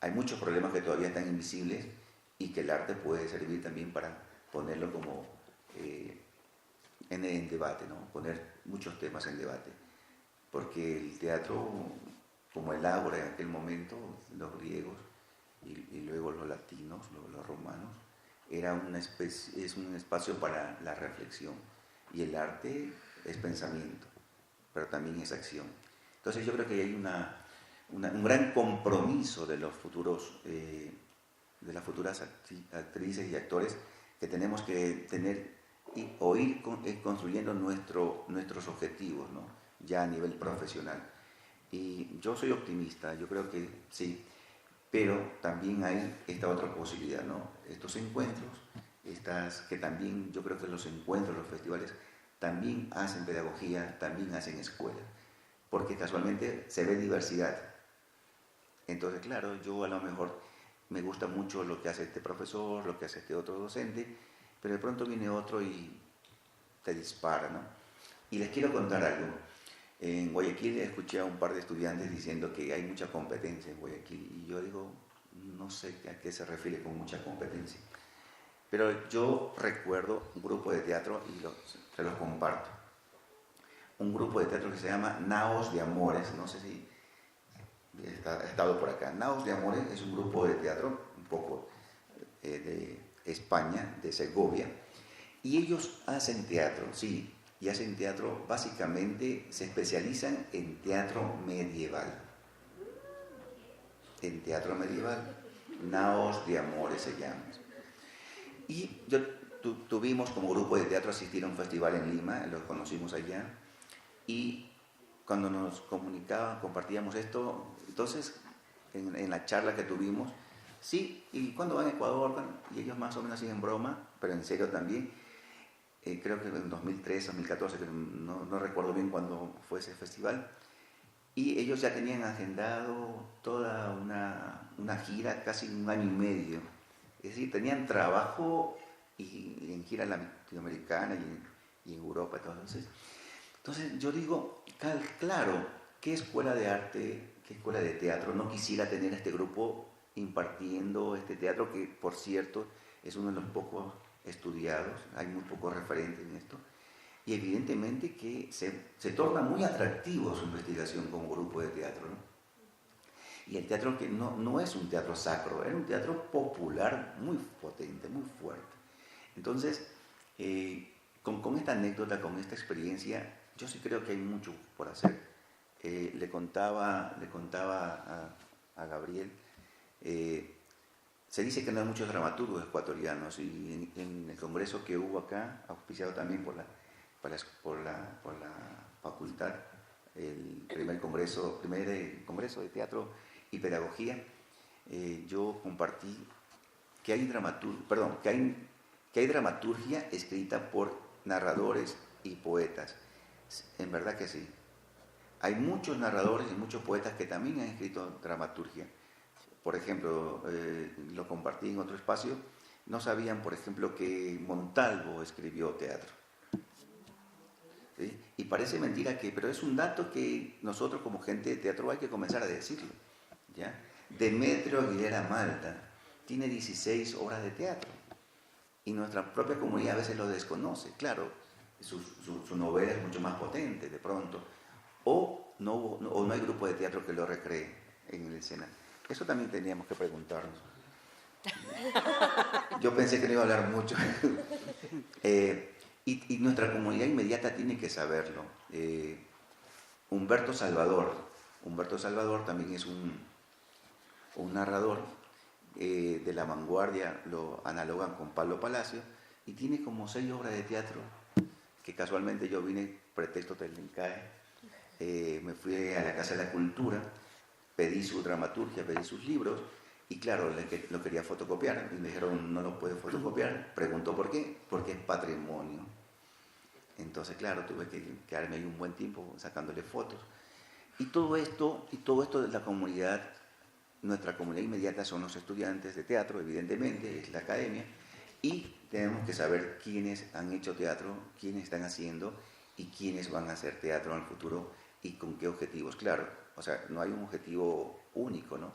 Hay muchos problemas que todavía están invisibles y que el arte puede servir también para ponerlo como en debate, ¿no? Poner muchos temas en debate, porque el teatro, como el ágora en aquel momento, los griegos y luego los latinos, los romanos, es un espacio para la reflexión, y el arte es pensamiento, pero también es acción. Entonces yo creo que hay un gran compromiso de los futuros, de las futuras actrices y actores, que tenemos que tener o ir construyendo nuestros objetivos, ¿no? Ya a nivel profesional. Y yo soy optimista, yo creo que sí, pero también hay esta otra posibilidad, ¿no? Estos encuentros, que también yo creo que los encuentros, los festivales, también hacen pedagogía, también hacen escuela, porque casualmente se ve diversidad. Entonces, claro, yo a lo mejor me gusta mucho lo que hace este profesor, lo que hace este otro docente, pero de pronto viene otro y te dispara, ¿no? Y les quiero contar algo. En Guayaquil escuché a un par de estudiantes diciendo que hay mucha competencia en Guayaquil, y yo digo, no sé a qué se refiere con mucha competencia. Pero yo recuerdo un grupo de teatro, y se los comparto. Un grupo de teatro que se llama Naos de Amores, no sé si ha estado por acá. Naos de Amores es un grupo de teatro, un poco de España, de Segovia, y ellos hacen teatro, sí, y hacen teatro, básicamente se especializan en teatro medieval. En teatro medieval, Naos de Amores se llama. Y tuvimos como grupo de teatro asistir a un festival en Lima, los conocimos allá, y cuando nos comunicaban, compartíamos esto, entonces en la charla que tuvimos, sí, ¿y cuándo van a Ecuador? Y ellos más o menos hacían broma, pero en serio también. Creo que en 2013, 2014, que no recuerdo bien cuándo fue ese festival, y ellos ya tenían agendado toda una gira, casi un año y medio. Es decir, tenían trabajo y en gira latinoamericana y en Europa. Entonces yo digo, claro, ¿qué escuela de arte, qué escuela de teatro no quisiera tener este grupo impartiendo este teatro, que por cierto es uno de los pocos estudiados, hay muy pocos referentes en esto, y evidentemente que se torna muy atractivo su investigación como grupo de teatro, ¿no? Y el teatro que no es un teatro sacro, era un teatro popular muy potente, muy fuerte. Entonces, con esta anécdota, con esta experiencia, yo sí creo que hay mucho por hacer. Le contaba a Gabriel, se dice que no hay muchos dramaturgos ecuatorianos, y en el congreso que hubo acá, auspiciado también por la facultad, el primer congreso de teatro y pedagogía, yo compartí que hay dramaturgia escrita por narradores y poetas. En verdad que sí. Hay muchos narradores y muchos poetas que también han escrito dramaturgia. Por ejemplo, lo compartí en otro espacio, no sabían, por ejemplo, que Montalvo escribió teatro. ¿Sí? Y parece mentira pero es un dato que nosotros como gente de teatro hay que comenzar a decirlo, ¿ya? Demetrio Aguilera Malta tiene 16 obras de teatro, y nuestra propia comunidad a veces lo desconoce. Claro, su novela es mucho más potente de pronto, o no hay grupo de teatro que lo recree en el escenario. Eso también teníamos que preguntarnos. Yo pensé que no iba a hablar mucho. Y nuestra comunidad inmediata tiene que saberlo. Humberto Salvador también es un narrador de la vanguardia, lo analogan con Pablo Palacio, y tiene como 6 obras de teatro, que casualmente yo vine, pretexto del INCAE, me fui a la Casa de la Cultura, pedí su dramaturgia, pedí sus libros, y claro, lo quería fotocopiar, y me dijeron, no lo puede fotocopiar. Preguntó por qué, porque es patrimonio. Entonces, claro, tuve que quedarme ahí un buen tiempo sacándole fotos. Y todo esto de la comunidad, nuestra comunidad inmediata son los estudiantes de teatro, evidentemente, es la academia, y tenemos que saber quiénes han hecho teatro, quiénes están haciendo y quiénes van a hacer teatro en el futuro y con qué objetivos. Claro, o sea, no hay un objetivo único, ¿no?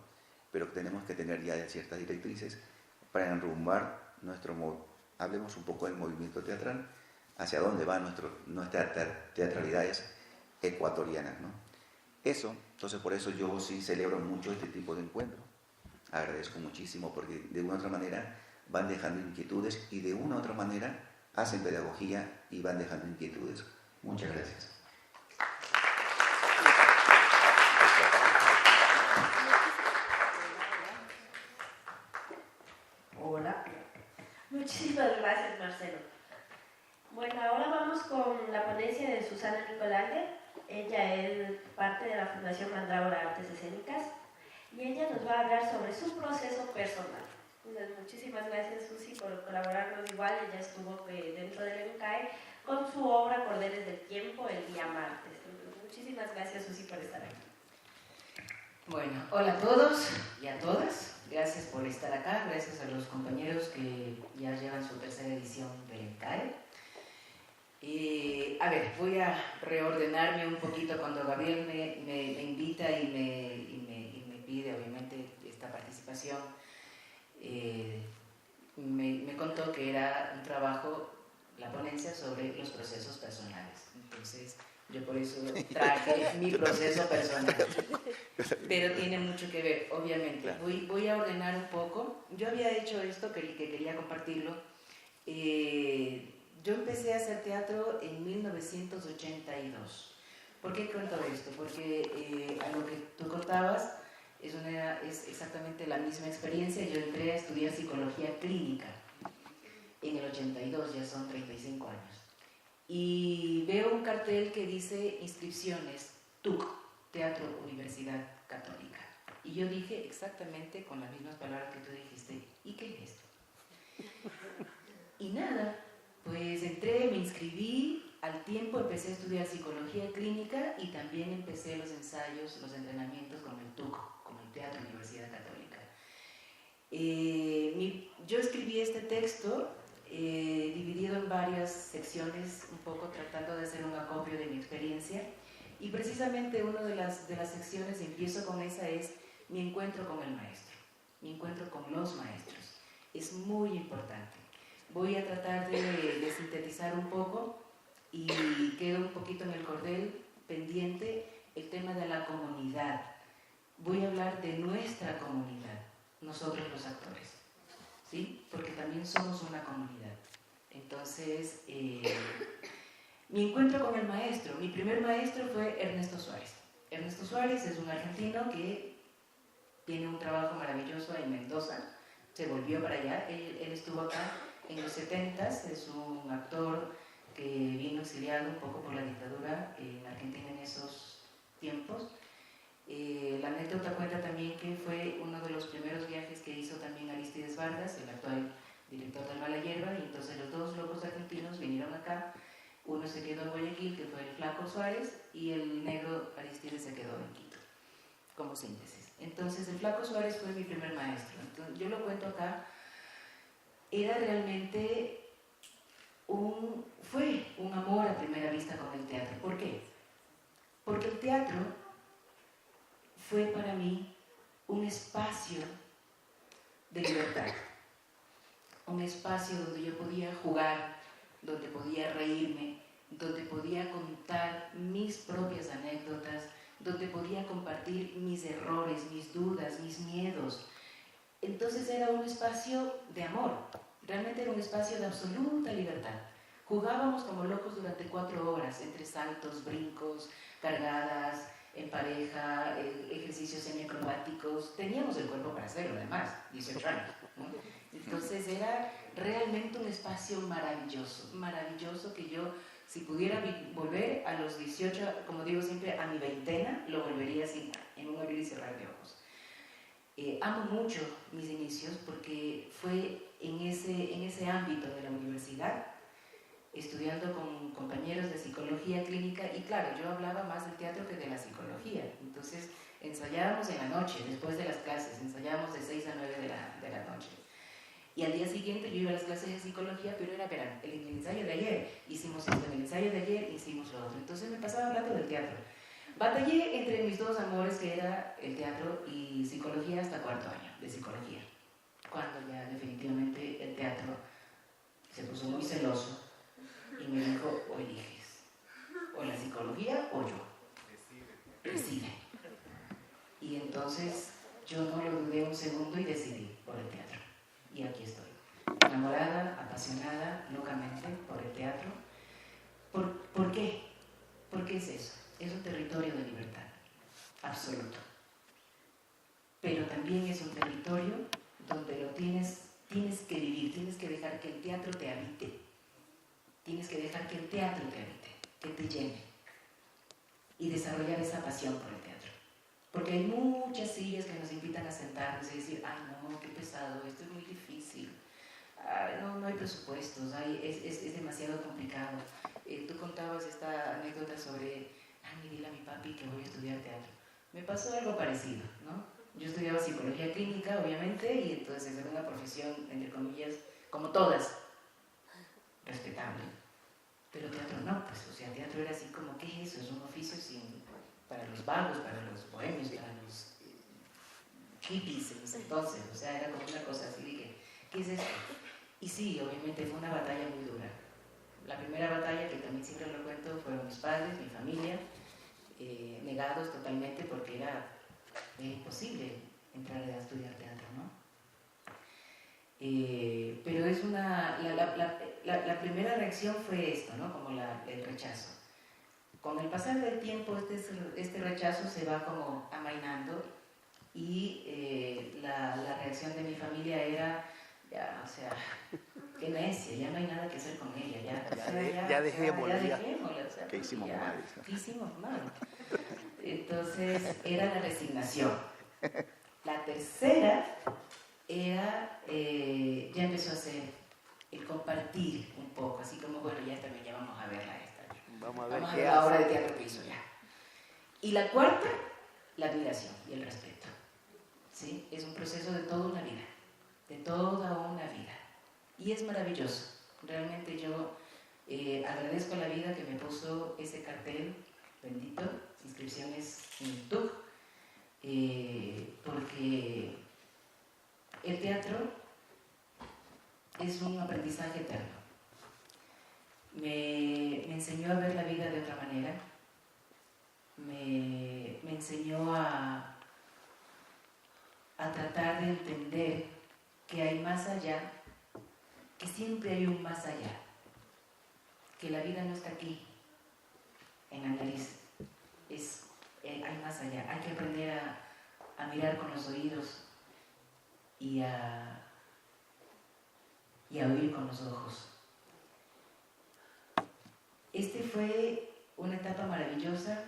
Pero tenemos que tener ya ciertas directrices para enrumbar hablemos un poco del movimiento teatral, hacia dónde van nuestras teatralidades ecuatorianas, ¿no? Entonces por eso yo sí celebro mucho este tipo de encuentro. Agradezco muchísimo porque de una u otra manera van dejando inquietudes y de una u otra manera hacen pedagogía y van dejando inquietudes. Muchas gracias. Hola. Muchísimas gracias, Marcelo. Bueno, ahora vamos con la ponencia de Susana Nicolange. Ella es parte de la Fundación Mandrágora Artes Escénicas y ella nos va a hablar sobre su proceso personal. Muchísimas gracias, Susi, por colaborarnos. Igual ella estuvo dentro del ENCAE con su obra Cordeles del Tiempo el día martes. Entonces, muchísimas gracias, Susi, por estar aquí. Bueno, hola a todos y a todas. Gracias por estar acá. Gracias a los compañeros que ya llevan su tercera edición del ENCAE. A ver, voy a reordenarme un poquito cuando Gabriel me invita y me pide, obviamente, esta participación. Me contó que era un trabajo, la ponencia sobre los procesos personales. Entonces, yo por eso traje mi proceso personal. Pero tiene mucho que ver, obviamente. Voy a ordenar un poco. Yo había hecho esto que quería compartirlo. Yo empecé a hacer teatro en 1982. ¿Por qué cuento esto? Porque a lo que tú contabas es exactamente la misma experiencia. Yo entré a estudiar psicología clínica en el 82, ya son 35 años. Y veo un cartel que dice inscripciones, TUC, Teatro Universidad Católica. Y yo dije exactamente con las mismas palabras que tú dijiste, ¿y qué es esto? Y nada, pues entré, me inscribí, al tiempo empecé a estudiar psicología clínica y también empecé los ensayos, los entrenamientos con el TUC, con el Teatro Universidad Católica. Yo escribí este texto dividido en varias secciones, un poco tratando de hacer un acopio de mi experiencia, y precisamente una de las secciones, empiezo con esa, es mi encuentro con el maestro, mi encuentro con los maestros. Es muy importante. Voy a tratar de sintetizar un poco y quedo un poquito en el cordel pendiente el tema de la comunidad. Voy a hablar de nuestra comunidad, nosotros los actores, ¿sí? Porque también somos una comunidad. Entonces, mi encuentro con el maestro, mi primer maestro fue Ernesto Suárez. Ernesto Suárez es un argentino que tiene un trabajo maravilloso en Mendoza, se volvió para allá, él estuvo acá en los 70s, es un actor que vino exiliado un poco por la dictadura en Argentina en esos tiempos. La anécdota cuenta también que fue uno de los primeros viajes que hizo también Aristides Vargas, el actual director del Mala Hierba, y entonces los dos locos argentinos vinieron acá. Uno se quedó en Guayaquil, que fue el Flaco Suárez, y el negro Aristides se quedó en Quito, como síntesis. Entonces el Flaco Suárez fue mi primer maestro. Entonces, yo lo cuento acá. Era realmente fue un amor a primera vista con el teatro. ¿Por qué? Porque el teatro fue para mí un espacio de libertad, un espacio donde yo podía jugar, donde podía reírme, donde podía contar mis propias anécdotas, donde podía compartir mis errores, mis dudas, mis miedos. Entonces era un espacio de amor, realmente era un espacio de absoluta libertad. Jugábamos como locos durante 4 horas, entre saltos, brincos, cargadas, en pareja, ejercicios semiacrobáticos. Teníamos el cuerpo para hacerlo, además, 18 años, ¿no? Entonces era realmente un espacio maravilloso, maravilloso, que yo, si pudiera volver a los 18, como digo siempre, a mi veintena, lo volvería así, en un abrir y cerrar de ojos. Amo mucho mis inicios porque fue en ese ámbito de la universidad, estudiando con compañeros de psicología clínica, y claro, yo hablaba más del teatro que de la psicología. Entonces ensayábamos en la noche, después de las clases, ensayábamos de 6 a 9 de la noche. Y al día siguiente yo iba a las clases de psicología, pero era, verán, el ensayo de ayer hicimos esto, en el ensayo de ayer hicimos lo otro. Entonces me pasaba hablando del teatro. Batallé entre mis dos amores, que era el teatro y psicología, hasta cuarto año de psicología, cuando ya definitivamente el teatro se puso muy celoso y me dijo, o eliges, o la psicología o yo. Decide. Y entonces yo no lo dudé un segundo y decidí por el teatro. Y aquí estoy, enamorada, apasionada, locamente por el teatro. ¿Por qué? ¿Por qué es eso? Es un territorio de libertad, absoluto. Pero también es un territorio donde lo tienes que vivir, tienes que dejar que el teatro te habite. Tienes que dejar que el teatro te habite, que te llene. Y desarrollar esa pasión por el teatro. Porque hay muchas sillas que nos invitan a sentarnos y decir, ay no, qué pesado, esto es muy difícil. Ay, no hay presupuestos, es demasiado complicado. Tú contabas esta anécdota sobre, dile a mi papi que voy a estudiar teatro. Me pasó algo parecido, ¿no? Yo estudiaba psicología clínica, obviamente, y entonces era una profesión, entre comillas, como todas, respetable. Pero teatro no, pues, o sea, teatro era así como, ¿qué es eso? Es un oficio para los vagos, para los bohemios, para los hippies en ese entonces, o sea, era como una cosa así, dije, ¿qué es esto? Y sí, obviamente fue una batalla muy dura. La primera batalla, que también siempre lo cuento, fueron mis padres, mi familia, negados totalmente porque era imposible entrar a estudiar teatro, ¿no? Pero es la primera reacción fue esto, ¿no? Como el rechazo. Con el pasar del tiempo este rechazo se va como amainando y la reacción de mi familia era, ya, o sea, qué necia, ya no hay nada que hacer con ella, ya dejémosla. O sea, ¿Qué hicimos mal? ¿Qué hicimos mal? Entonces era la resignación. La tercera era, ya empezó a ser el compartir un poco, así como, bueno, ya también ya vamos a verla esta. Vamos a ver la obra de teatro que hizo ya. Y la cuarta, la admiración y el respeto. ¿Sí? Es un proceso de toda una vida, de toda una vida. Y es maravilloso. Realmente yo agradezco a la vida que me puso ese cartel bendito, inscripciones en TUC, porque el teatro es un aprendizaje eterno. Me enseñó a ver la vida de otra manera, me enseñó a tratar de entender que hay más allá, que siempre hay un más allá, que la vida no está aquí, en la nariz, hay más allá. Hay que aprender a mirar con los oídos y a oír con los ojos. Este fue una etapa maravillosa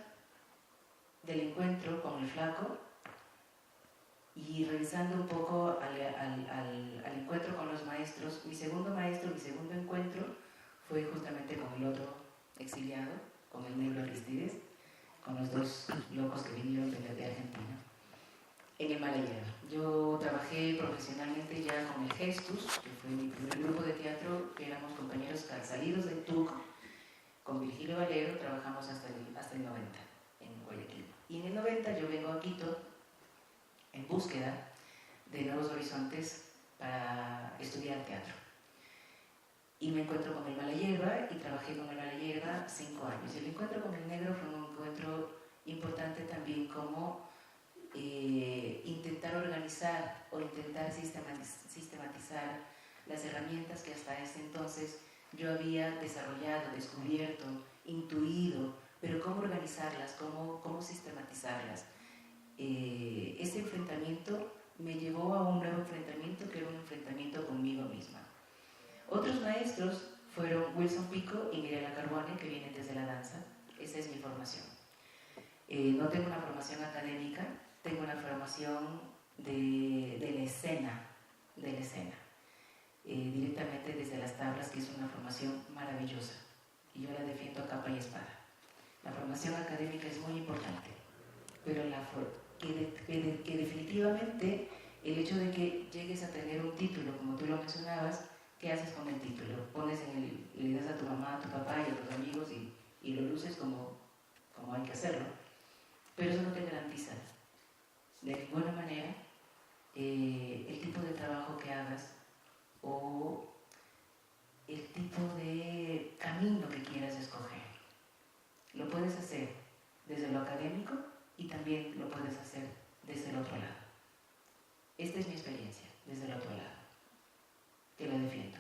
del encuentro con el flaco, y regresando un poco al encuentro con los maestros, mi segundo encuentro fue justamente con el otro exiliado, con el negro Aristides, con los dos locos que vinieron de Argentina, en el Malayero. Yo trabajé profesionalmente ya con el Gestus, que fue mi primer grupo de teatro, que éramos compañeros salidos de TUC. Con Virgilio Valero trabajamos hasta el 90 en Guayaquil. Y en el 90 yo vengo a Quito en búsqueda de nuevos horizontes para estudiar teatro. Y me encuentro con el Malayerba y trabajé con el Malayerba 5 años. Y el encuentro con el negro fue un encuentro importante también como intentar organizar o intentar sistematizar las herramientas que hasta ese entonces yo había desarrollado, descubierto, intuido, pero cómo organizarlas, cómo sistematizarlas. Ese enfrentamiento me llevó a un nuevo enfrentamiento que era un enfrentamiento conmigo misma. Otros maestros fueron Wilson Pico y Mirela Carbone, que vienen desde la danza. Esa es mi formación. No tengo una formación académica, tengo una formación de la escena, directamente desde las tablas, que es una formación maravillosa y yo la defiendo a capa y espada. La formación académica es muy importante, pero que definitivamente el hecho de que llegues a tener un título, como tú lo mencionabas, ¿qué haces con el título? Pones le das a tu mamá, a tu papá y a tus amigos y lo luces como hay que hacerlo. pero eso no te garantiza de ninguna manera el tipo de trabajo que hagas o el tipo de camino que quieras escoger. Lo puedes hacer desde lo académico y también lo puedes hacer desde el otro lado. Esta es mi experiencia, desde el otro lado, que la defiendo.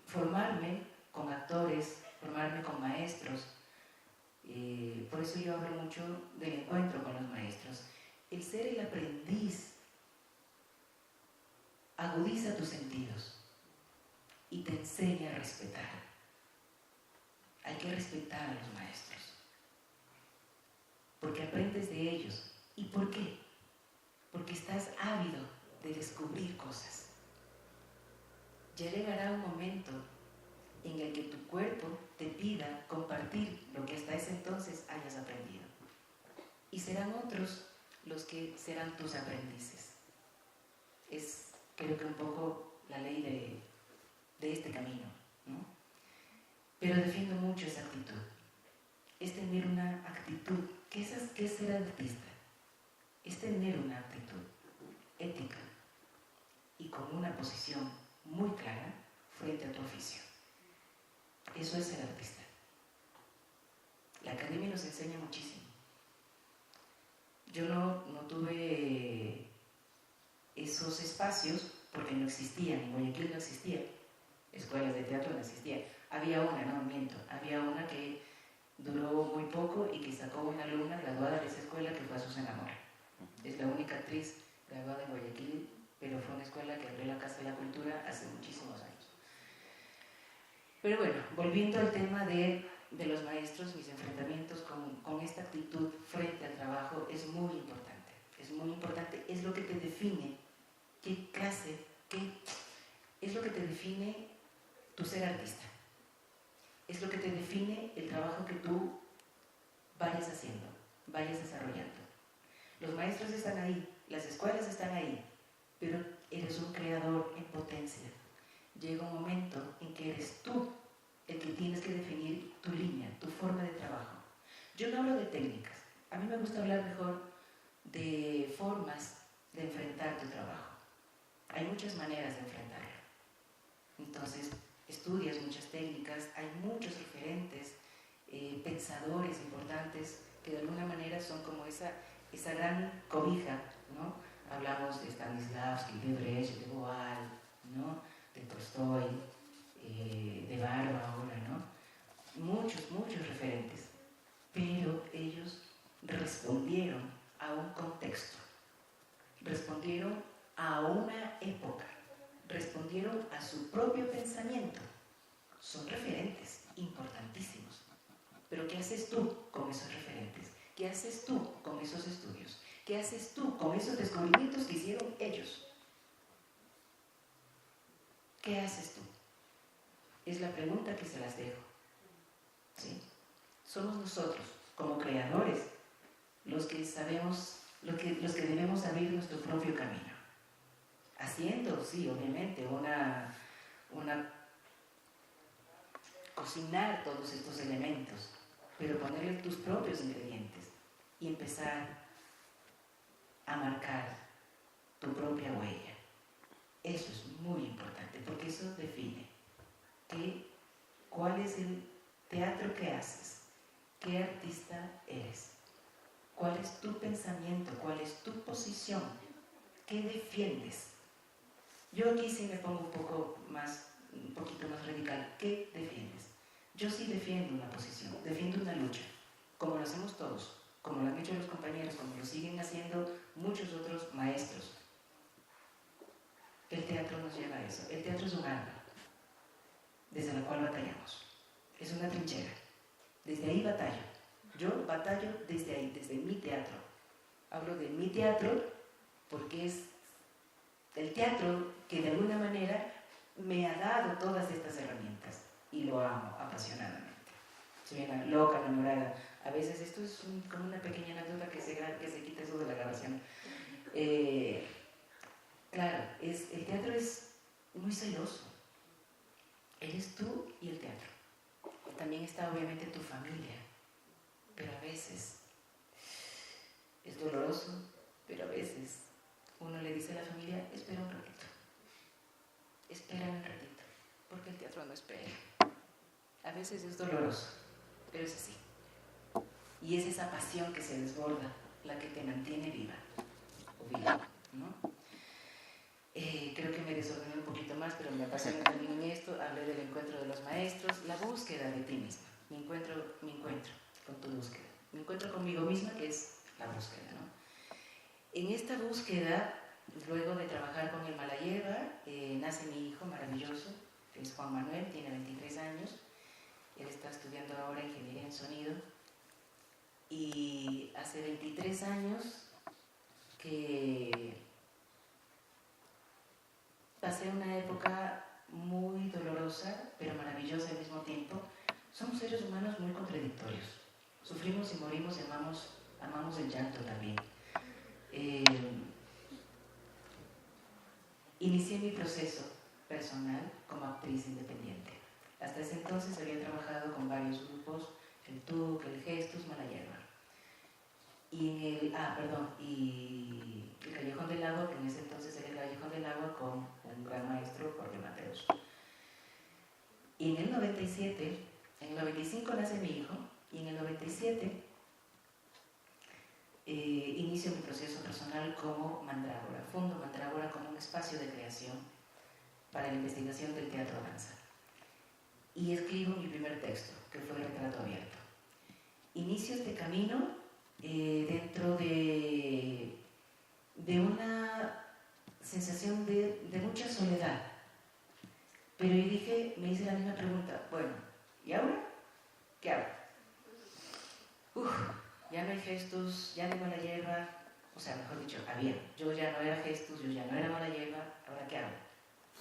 Formarme con actores, formarme con maestros, por eso yo hablo mucho del encuentro con los maestros. El ser el aprendiz agudiza tus sentidos y te enseña a respetar. Hay que respetar a los maestros, porque aprendes de ellos. ¿Y por qué? Porque estás ávido de descubrir cosas. Ya llegará un momento en el que tu cuerpo te pida compartir lo que hasta ese entonces hayas aprendido. Y serán otros los que serán tus aprendices. Es, creo que un poco la ley de este camino, ¿no? Pero defiendo mucho esa actitud. Es tener una actitud. ¿Qué es ser artista? Es tener una actitud ética y con una posición muy clara frente a tu oficio. Eso es ser artista. La academia nos enseña muchísimo. Yo no tuve esos espacios porque no existían, en Guayaquil no existía, escuelas de teatro no existían. Había una, no miento, había una que duró muy poco y que sacó una alumna graduada de esa escuela que fue Azucena Mora. Es la única actriz graduada en Guayaquil, pero fue una escuela que abrió la Casa de la Cultura hace muchísimos años. Pero bueno, volviendo al tema de los maestros, mis enfrentamientos con esta actitud frente al trabajo es muy importante. Es muy importante, es lo que te define qué clase, es lo que te define tu ser artista. Es lo que te define el trabajo que tú vayas haciendo, vayas desarrollando. Los maestros están ahí, las escuelas están ahí, pero eres un creador en potencia. Llega un momento en que eres tú el que tienes que definir tu línea, tu forma de trabajo. Yo no hablo de técnicas, a mí me gusta hablar mejor de formas de enfrentar tu trabajo. Hay muchas maneras de enfrentarlo. Entonces, estudias muchas técnicas, hay muchos referentes, pensadores importantes que de alguna manera son como esa gran cobija, ¿no? Hablamos de Stanislavski, de Brecht, de Boal, ¿no? De Tolstoy, de Barba ahora, ¿no? Muchos referentes, pero ellos respondieron a un contexto, respondieron a una época, respondieron a su propio pensamiento. Son referentes importantísimos. Pero ¿qué haces tú con esos referentes? ¿Qué haces tú con esos estudios? ¿Qué haces tú con esos descubrimientos que hicieron ellos? ¿Qué haces tú? Es la pregunta que se las dejo. ¿Sí? Somos nosotros, como creadores, los que sabemos, los que debemos abrir nuestro propio camino. Haciendo, sí, obviamente, cocinar todos estos elementos, pero ponerle tus propios ingredientes y empezar a marcar tu propia huella. Eso es muy importante, porque eso define cuál es el teatro que haces, qué artista eres, cuál es tu pensamiento, cuál es tu posición, qué defiendes. Yo aquí sí me pongo un poquito más radical. ¿Qué defiendes? Yo sí defiendo una posición, defiendo una lucha, como lo hacemos todos, como lo han hecho los compañeros, como lo siguen haciendo muchos otros maestros. El teatro nos lleva a eso. El teatro es un arma desde la cual batallamos. Es una trinchera. Desde ahí batallo. Yo batallo desde ahí, desde mi teatro. Hablo de mi teatro porque es el teatro que de alguna manera me ha dado todas estas herramientas y lo amo apasionadamente. Soy una loca, enamorada. A veces esto es como una pequeña anécdota que se quita eso de la grabación. Claro, el teatro es muy celoso. Eres tú y el teatro. También está obviamente tu familia, pero a veces es doloroso, pero a veces uno le dice a la familia, espera un ratito, porque el teatro no espera. A veces es doloroso, pero es así. Y es esa pasión que se desborda la que te mantiene viva, o vivo, ¿no? Creo que me desordené un poquito más, pero me apasioné también en esto. Hablé del encuentro de los maestros, la búsqueda de ti misma. Me encuentro con tu búsqueda. Me encuentro conmigo misma, que es la búsqueda, ¿no? En esta búsqueda, luego de trabajar con el Malayeva, nace mi hijo maravilloso, que es Juan Manuel, tiene 23 años. Él está estudiando ahora ingeniería en sonido. Y hace 23 años que pasé una época muy dolorosa, pero maravillosa al mismo tiempo. Somos seres humanos muy contradictorios. Sufrimos y morimos y amamos el llanto también. Inicié mi proceso personal como actriz independiente. Hasta ese entonces había trabajado con varios grupos, el TUC, el Gestus, Malayeva. Y el Callejón del Agua, que en ese entonces era el Callejón del Agua, con un gran maestro, Jorge Mateos. Y en el 97, en el 95 nace mi hijo, y en el 97 inicio mi proceso personal como Mandrágora. Fundo Mandrágora como un espacio de creación para la investigación del teatro danza. Y escribo mi primer texto, que fue Retrato Abierto. Inicio este camino dentro de una sensación de mucha soledad. Pero yo dije, me hice la misma pregunta, bueno, ¿y ahora? ¿Qué hago? Ya no hay Gestus, ya no hay Malayeva, o sea, mejor dicho, había. Yo ya no era Gestus, yo ya no era Malayeva, ¿ahora qué hago?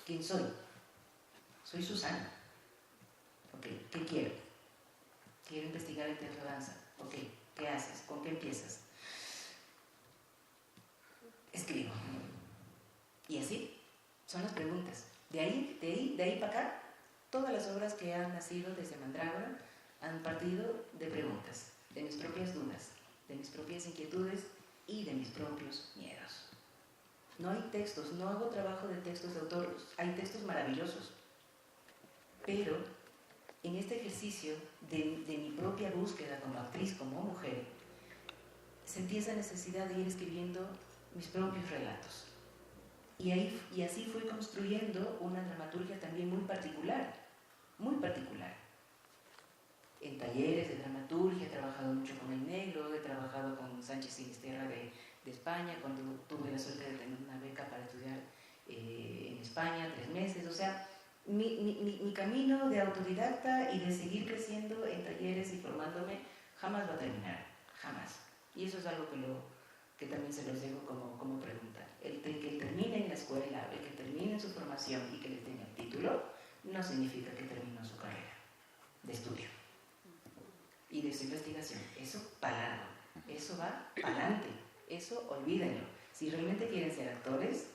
¿Quién soy? Soy Susana. Ok, ¿qué quiero? Quiero investigar el teatro danza. Ok, ¿qué haces? ¿Con qué empiezas? Escribo. Y así son las preguntas. De ahí para acá, todas las obras que han nacido desde Mandrágora han partido de preguntas, de mis propias dudas, de mis propias inquietudes y de mis propios miedos. No hay textos, no hago trabajo de textos de autor, hay textos maravillosos, pero en este ejercicio de mi propia búsqueda como actriz, como mujer, sentí esa necesidad de ir escribiendo mis propios relatos. Y así fui construyendo una dramaturgia también muy particular. En talleres de dramaturgia he trabajado mucho con El Negro, he trabajado con Sánchez Sinisterra de España, cuando tuve la suerte de tener una beca para estudiar en España 3 meses. O sea, mi camino de autodidacta y de seguir creciendo en talleres y formándome jamás va a terminar, jamás. Y eso es algo que también se los dejo como pregunta. El que termine en la escuela, el que termine en su formación y que le tenga el título, no significa que terminó su carrera de estudio y de su investigación. Eso para largo, eso va para adelante, eso olvídenlo. Si realmente quieren ser actores,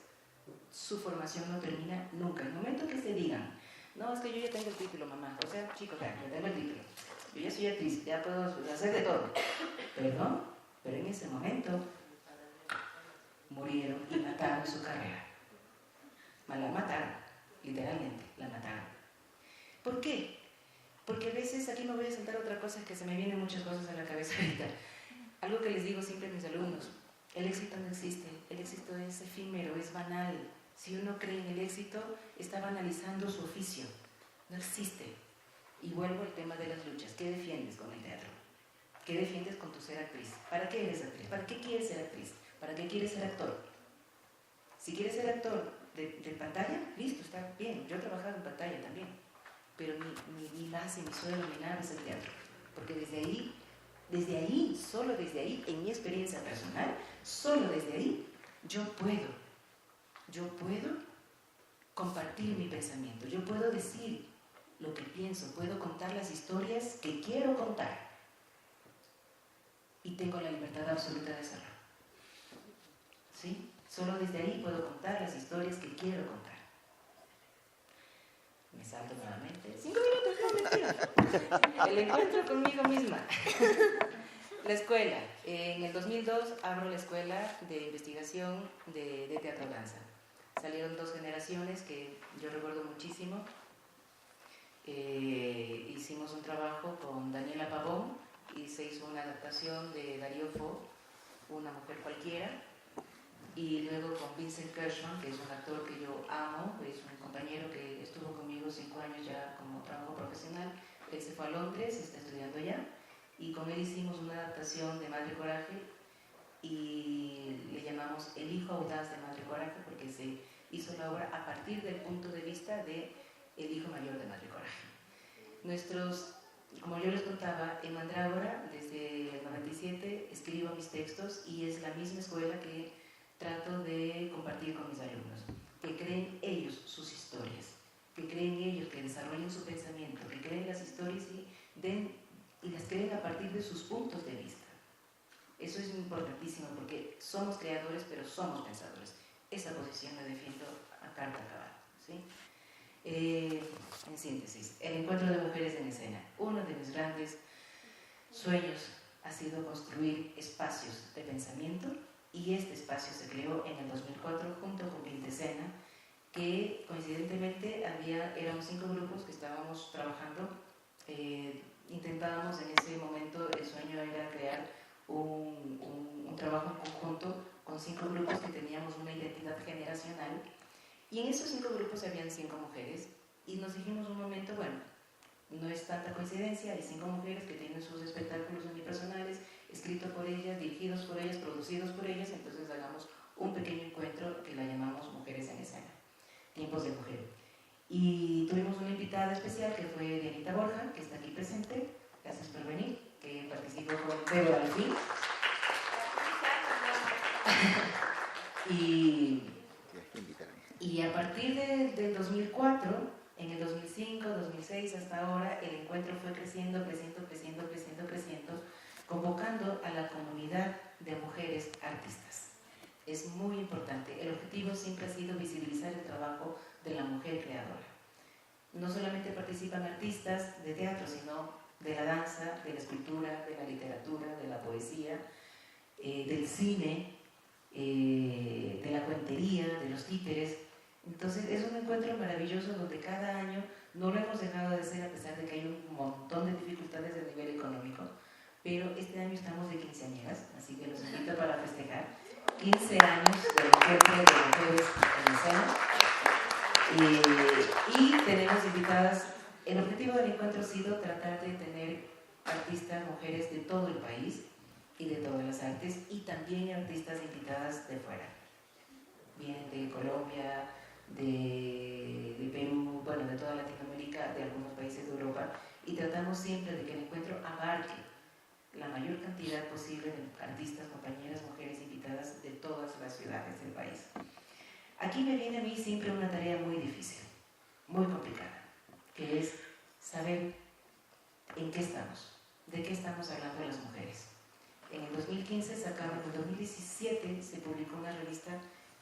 su formación no termina nunca. El momento que se digan, no, es que yo ya tengo el título, mamá, o sea, chicos, ya tengo el título, yo ya soy actriz, ya puedo hacer de todo. Perdón, pero en ese momento murieron y mataron su carrera. La mataron, literalmente, la mataron. ¿Por qué? Porque a veces, aquí me voy a saltar otra cosa, que se me vienen muchas cosas a la cabeza ahorita. Algo que les digo siempre a mis alumnos, el éxito no existe, el éxito es efímero, es banal. Si uno cree en el éxito, está banalizando su oficio, no existe. Y vuelvo al tema de las luchas. ¿Qué defiendes con el teatro? ¿Qué defiendes con tu ser actriz? ¿Para qué eres actriz? ¿Para qué quieres ser actriz? ¿Para qué quieres ser actor? Si quieres ser actor de pantalla, listo, está bien. Yo he trabajado en pantalla también. Pero mi base, mi suelo, mi nave es el teatro. Porque desde ahí, solo desde ahí, en mi experiencia personal, solo desde ahí, yo puedo compartir mi pensamiento. Yo puedo decir lo que pienso, puedo contar las historias que quiero contar. Y tengo la libertad absoluta de hacerlo. ¿Sí? Solo desde ahí puedo contar las historias que quiero contar. Me salto nuevamente. 5 minutos, no, mentira. El encuentro conmigo misma. La escuela. En el 2002 abro la escuela de investigación de teatro danza. Salieron 2 generaciones que yo recuerdo muchísimo. Hicimos un trabajo con Daniela Pavón y se hizo una adaptación de Darío Fo, Una mujer cualquiera, y luego con Vincent Kirschman, que es un actor que yo amo, es un compañero que estuvo conmigo 5 años ya como trabajo profesional. Él se fue a Londres, está estudiando allá, y con él hicimos una adaptación de Madre Coraje y le llamamos El hijo audaz de Madre Coraje, porque se hizo la obra a partir del punto de vista de el hijo mayor de Madre Coraje. Como yo les contaba, en Mandrágora, desde el 97, escribo mis textos y es la misma escuela que trato de compartir con mis alumnos. Que creen ellos sus historias, que creen ellos, que desarrollen su pensamiento, que creen las historias y las creen a partir de sus puntos de vista. Eso es importantísimo porque somos creadores, pero somos pensadores. Esa posición la defiendo a carta cabal, ¿sí? En síntesis, el encuentro de mujeres en escena. Uno de mis grandes sueños ha sido construir espacios de pensamiento y este espacio se creó en el 2004 junto con Quintescena, que coincidentemente éramos 5 grupos que estábamos trabajando. Intentábamos en ese momento, el sueño era crear un trabajo en conjunto con 5 grupos que teníamos una identidad generacional. Y en esos 5 grupos habían 5 mujeres y nos dijimos un momento, bueno, no es tanta coincidencia, hay 5 mujeres que tienen sus espectáculos unipersonales, escritos por ellas, dirigidos por ellas, producidos por ellas, entonces hagamos un pequeño encuentro que la llamamos Mujeres en Escena, Tiempos de Mujer. Y tuvimos una invitada especial que fue Dianita Borja, que está aquí presente, gracias por venir, que participó con Pedro Alfín. Y a partir del 2004, en el 2005, 2006, hasta ahora, el encuentro fue creciendo, convocando a la comunidad de mujeres artistas. Es muy importante. El objetivo siempre ha sido visibilizar el trabajo de la mujer creadora. No solamente participan artistas de teatro, sino de la danza, de la escultura, de la literatura, de la poesía, del cine, de la cuentería, de los títeres. Entonces es un encuentro maravilloso donde cada año no lo hemos dejado de hacer a pesar de que hay un montón de dificultades a nivel económico, pero este año estamos de quinceañeras, así que los invito para festejar 15 años del encuentro de mujeres en escena. Y tenemos invitadas. El objetivo del encuentro ha sido tratar de tener artistas, mujeres de todo el país y de todas las artes, y también artistas invitadas de fuera. Vienen de Colombia, de Perú, bueno, de toda Latinoamérica, de algunos países de Europa, y tratamos siempre de que el encuentro abarque la mayor cantidad posible de artistas, compañeras, mujeres invitadas de todas las ciudades del país. Aquí me viene a mí siempre una tarea muy difícil, muy complicada, que es saber en qué estamos, de qué estamos hablando las mujeres. En el 2015 sacaron, en el 2017 se publicó una revista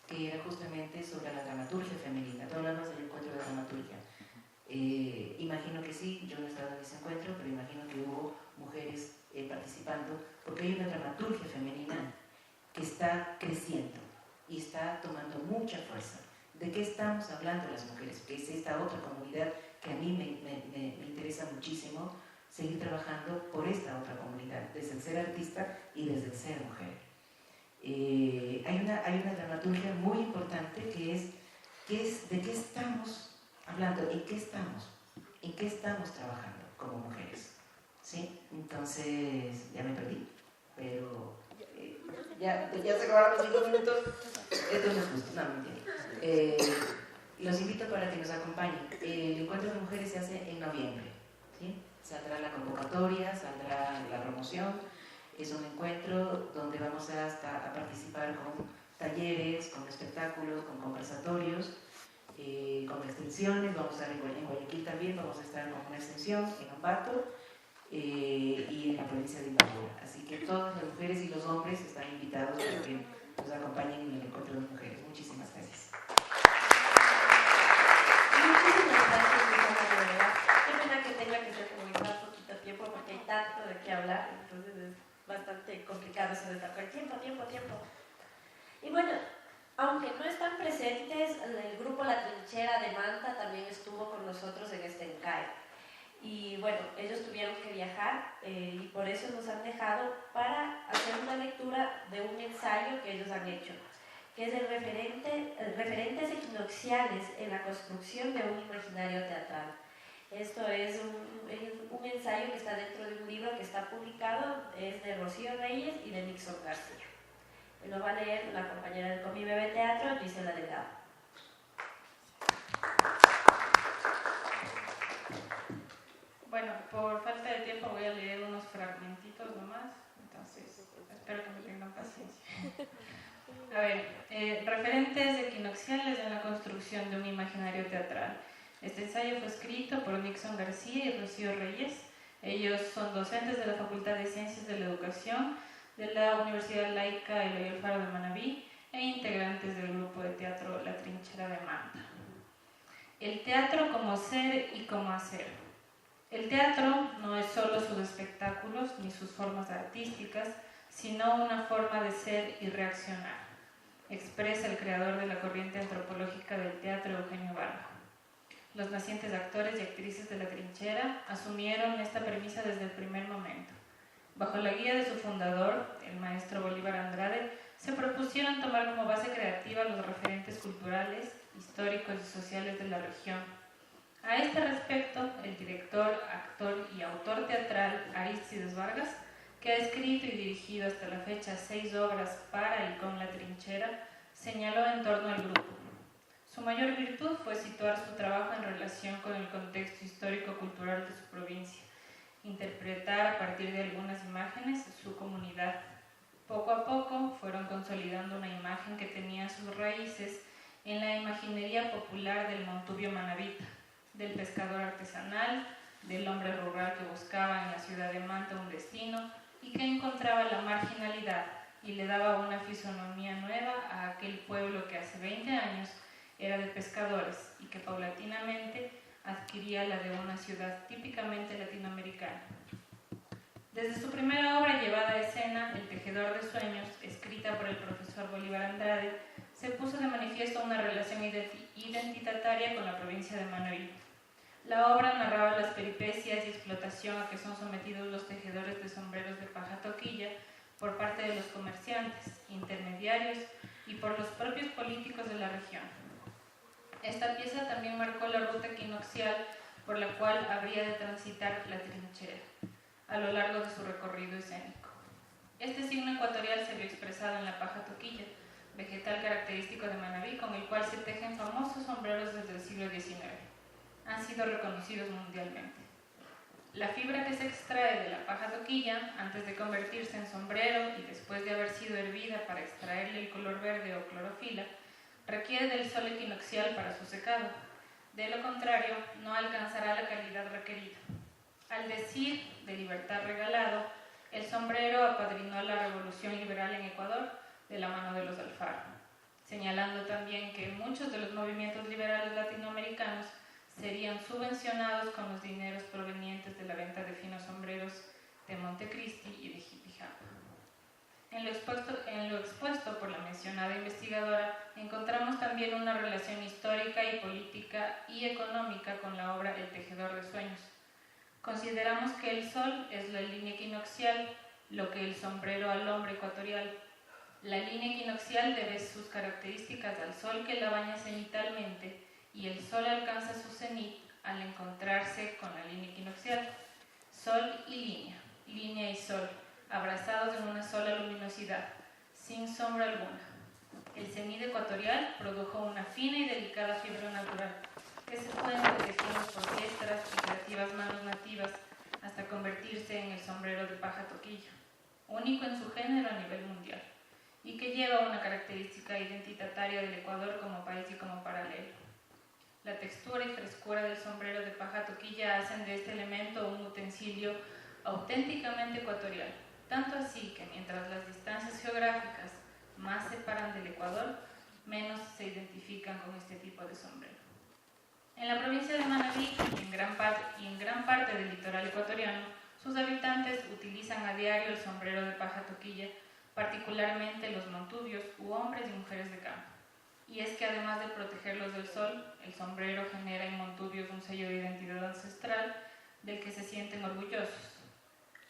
que era justamente sobre la dramaturgia femenina. Tú hablabas del encuentro de dramaturgia. Imagino que sí, yo no he estado en ese encuentro, pero imagino que hubo mujeres participando, porque hay una dramaturgia femenina que está creciendo y está tomando mucha fuerza. ¿De qué estamos hablando las mujeres? Que es esta otra comunidad que a mí me interesa muchísimo seguir trabajando por esta otra comunidad, desde el ser artista y desde el ser mujer. Hay una dramaturgia muy importante que es de qué estamos hablando, en qué estamos trabajando como mujeres. ¿Sí? Entonces, ya me perdí, pero ya se acabaron los 5 minutos. Esto no es justo, no, mentira. Los invito para que nos acompañen. El encuentro de mujeres se hace en noviembre, ¿sí? Saldrá la convocatoria, saldrá la promoción. Es un encuentro donde vamos a participar con talleres, con espectáculos, con conversatorios, con extensiones. Vamos a estar en Guayaquil también, vamos a estar con una extensión en Ambato y en la provincia de Imbabura. Así que todas las mujeres y los hombres están invitados para que nos acompañen en el encuentro de mujeres. Muchísimas gracias. Muchísimas gracias, de verdad. Qué pena que tenga que ser como en tan poquito tiempo porque hay tanto de qué hablar, entonces es bastante bastante complicado eso de estar con el tiempo. Y bueno, aunque no están presentes, el grupo La Trinchera de Manta también estuvo con nosotros en este ENCAE. Y bueno, ellos tuvieron que viajar y por eso nos han dejado para hacer una lectura de un ensayo que ellos han hecho, que es el referentes equinocciales en la construcción de un imaginario teatral. Esto es un ensayo que está dentro de un libro que está publicado, es de Rocío Reyes y de Nixon García. Lo va a leer la compañera del Comibebe Teatro, Gisela Delgado. Bueno, por falta de tiempo voy a leer unos fragmentitos nomás, entonces espero que me tengan paciencia. A ver, referentes equinocciales en la construcción de un imaginario teatral. Este ensayo fue escrito por Nixon García y Rocío Reyes. Ellos son docentes de la Facultad de Ciencias de la Educación de la Universidad Laica Eloy Alfaro de Manabí e integrantes del grupo de teatro La Trinchera de Manta. El teatro como ser y como hacer. El teatro no es solo sus espectáculos ni sus formas artísticas, sino una forma de ser y reaccionar, expresa el creador de la corriente antropológica del teatro, Eugenio Barba. Los nacientes actores y actrices de La Trinchera asumieron esta premisa desde el primer momento. Bajo la guía de su fundador, el maestro Bolívar Andrade, se propusieron tomar como base creativa los referentes culturales, históricos y sociales de la región. A este respecto, el director, actor y autor teatral Arístides Vargas, que ha escrito y dirigido hasta la fecha 6 obras para y con La Trinchera, señaló en torno al grupo. Su mayor virtud fue situar su trabajo en relación con el contexto histórico-cultural de su provincia, interpretar a partir de algunas imágenes su comunidad. Poco a poco fueron consolidando una imagen que tenía sus raíces en la imaginería popular del montubio manabita, del pescador artesanal, del hombre rural que buscaba en la ciudad de Manta un destino y que encontraba la marginalidad y le daba una fisonomía nueva a aquel pueblo que hace 20 años era de pescadores y que paulatinamente adquiría la de una ciudad típicamente latinoamericana. Desde su primera obra llevada a escena, El Tejedor de Sueños, escrita por el profesor Bolívar Andrade, se puso de manifiesto una relación identitaria con la provincia de Manabí. La obra narraba las peripecias y explotación a que son sometidos los tejedores de sombreros de paja toquilla por parte de los comerciantes, intermediarios y por los propios políticos de la región. Esta pieza también marcó la ruta equinoccial por la cual habría de transitar La Trinchera a lo largo de su recorrido escénico. Este signo ecuatorial se vio expresado en la paja toquilla, vegetal característico de Manabí, con el cual se tejen famosos sombreros desde el siglo XIX. Han sido reconocidos mundialmente. La fibra que se extrae de la paja toquilla, antes de convertirse en sombrero y después de haber sido hervida para extraerle el color verde o clorofila, requiere del sol equinoccial para su secado. De lo contrario, no alcanzará la calidad requerida. Al decir de libertad regalado, el sombrero apadrinó la revolución liberal en Ecuador de la mano de los Alfaro, señalando también que muchos de los movimientos liberales latinoamericanos serían subvencionados con los dineros provenientes de la venta de finos sombreros de Montecristi y de Jipijapa. En lo expuesto por la mencionada investigadora, encontramos también una relación histórica y política y económica con la obra El Tejedor de Sueños. Consideramos que el sol es la línea equinoccial, lo que el sombrero al hombre ecuatorial. La línea equinoccial debe sus características al sol que la baña cenitalmente, y el sol alcanza su cenit al encontrarse con la línea equinoccial. Sol y línea y sol, abrazados en una sola luminosidad, sin sombra alguna. El cenit ecuatorial produjo una fina y delicada fibra natural, que se fue enriqueciendo por orquestas y creativas manos nativas hasta convertirse en el sombrero de paja toquilla, único en su género a nivel mundial, y que lleva una característica identitaria del Ecuador como país y como paralelo. La textura y frescura del sombrero de paja toquilla hacen de este elemento un utensilio auténticamente ecuatorial, tanto así que mientras las distancias geográficas más separan del Ecuador, menos se identifican con este tipo de sombrero. En la provincia de Manabí y en gran parte del litoral ecuatoriano, sus habitantes utilizan a diario el sombrero de paja toquilla, particularmente los montubios u hombres y mujeres de campo. Y es que además de protegerlos del sol, el sombrero genera en montubios un sello de identidad ancestral del que se sienten orgullosos.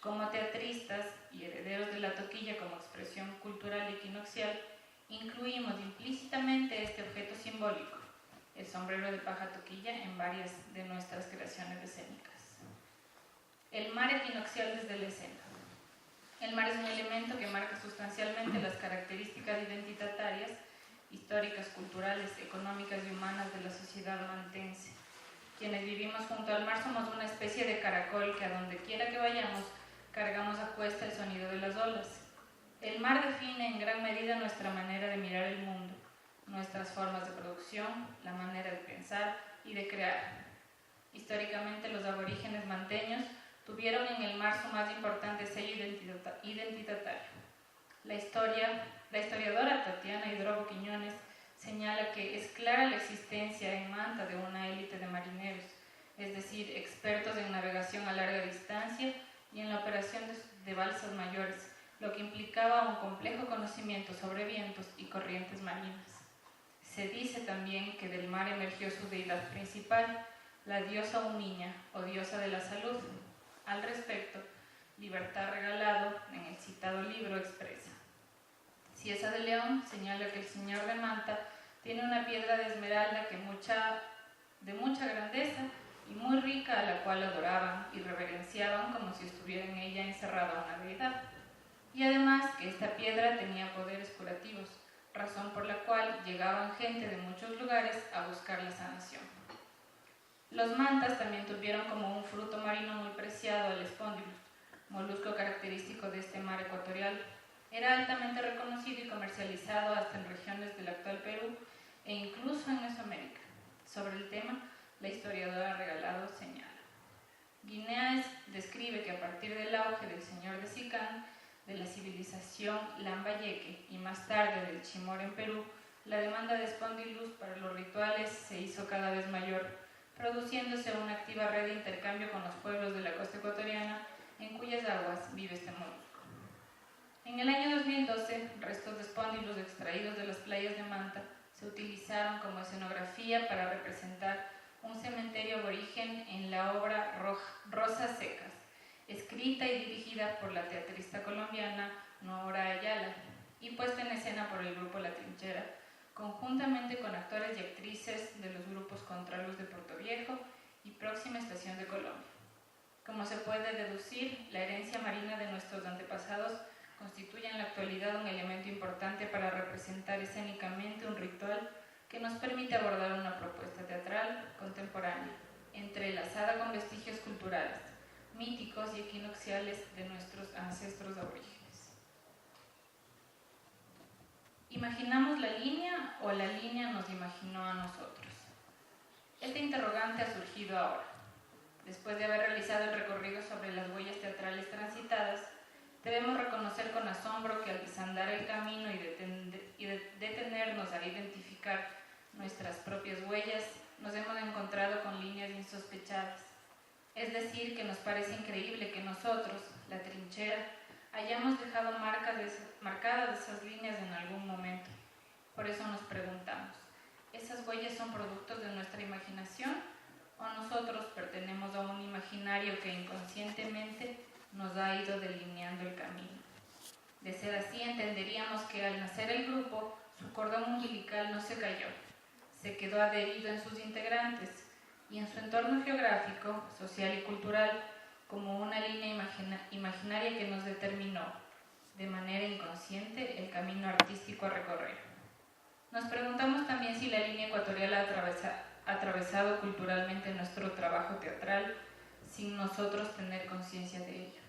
Como teatristas y herederos de la toquilla como expresión cultural equinoccial, incluimos implícitamente este objeto simbólico, el sombrero de paja toquilla, en varias de nuestras creaciones escénicas. El mar equinoccial desde la escena. El mar es un elemento que marca sustancialmente las características identitarias, históricas, culturales, económicas y humanas de la sociedad mantense. Quienes vivimos junto al mar somos una especie de caracol que a donde quiera que vayamos cargamos a cuesta el sonido de las olas. El mar define en gran medida nuestra manera de mirar el mundo, nuestras formas de producción, la manera de pensar y de crear. Históricamente los aborígenes manteños tuvieron en el mar su más importante sello identitario. La historiadora Tatiana Hidrobo Quiñones señala que es clara la existencia en Manta de una élite de marineros, es decir, expertos en navegación a larga distancia y en la operación de balsas mayores, lo que implicaba un complejo conocimiento sobre vientos y corrientes marinas. Se dice también que del mar emergió su deidad principal, la diosa Uniña o diosa de la salud. Al respecto, Libertad Regalado, en el citado libro, expresa: Cieza de León señala que el señor de Manta tiene una piedra de esmeralda de mucha grandeza y muy rica, a la cual adoraban y reverenciaban como si estuviera en ella encerrada una deidad. Y además que esta piedra tenía poderes curativos, razón por la cual llegaban gente de muchos lugares a buscar la sanación. Los mantas también tuvieron como un fruto marino muy preciado el espóndilo, molusco característico de este mar ecuatorial. Era altamente reconocido y comercializado hasta en regiones del actual Perú e incluso en Mesoamérica. Sobre el tema, la historiadora Regalado señala: Guinea describe que a partir del auge del señor de Sicán, de la civilización Lambayeque y más tarde del Chimor en Perú, la demanda de espondilus para los rituales se hizo cada vez mayor, produciéndose una activa red de intercambio con los pueblos de la costa ecuatoriana, en cuyas aguas vive este molusco. En el año 2012, restos de espóndilus extraídos de las playas de Manta se utilizaron como escenografía para representar un cementerio aborigen en la obra Rosas Secas, escrita y dirigida por la teatrista colombiana Nora Ayala y puesta en escena por el grupo La Trinchera, conjuntamente con actores y actrices de los grupos Contraluz de Puerto Viejo y Próxima Estación de Colombia. Como se puede deducir, la herencia marina de nuestros antepasados constituye en la actualidad un elemento importante para representar escénicamente un ritual que nos permite abordar una propuesta teatral contemporánea, entrelazada con vestigios culturales, míticos y equinocciales de nuestros ancestros aborígenes. ¿Imaginamos la línea o la línea nos imaginó a nosotros? Este interrogante ha surgido ahora. Después de haber realizado el recorrido sobre las huellas teatrales transitadas, debemos reconocer con asombro que al desandar el camino y detenernos a identificar nuestras propias huellas, nos hemos encontrado con líneas insospechadas. Es decir, que nos parece increíble que nosotros, la trinchera, hayamos dejado marcadas esas líneas en algún momento. Por eso nos preguntamos, ¿esas huellas son productos de nuestra imaginación o nosotros pertenecemos a un imaginario que inconscientemente nos ha ido delineando el camino? De ser así, entenderíamos que al nacer el grupo, su cordón umbilical no se cayó, se quedó adherido en sus integrantes y en su entorno geográfico, social y cultural como una línea imaginaria que nos determinó, de manera inconsciente, el camino artístico a recorrer. Nos preguntamos también si la línea ecuatorial ha atravesado culturalmente nuestro trabajo teatral sin nosotros tener conciencia de ello.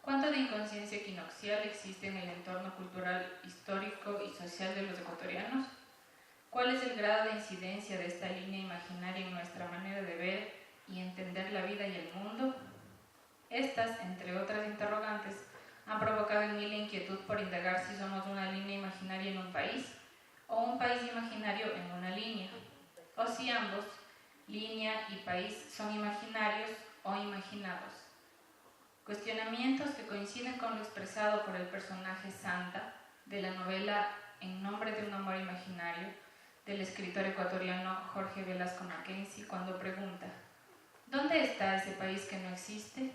¿Cuánto de inconsciencia equinoccial existe en el entorno cultural, histórico y social de los ecuatorianos? ¿Cuál es el grado de incidencia de esta línea imaginaria en nuestra manera de ver y entender la vida y el mundo? Estas, entre otras interrogantes, han provocado en mí la inquietud por indagar si somos una línea imaginaria en un país o un país imaginario en una línea, o si ambos, línea y país, son imaginarios o imaginados. Cuestionamientos que coinciden con lo expresado por el personaje Santa de la novela En nombre de un amor imaginario del escritor ecuatoriano Jorge Velasco Mackenzie, cuando pregunta: ¿dónde está ese país que no existe?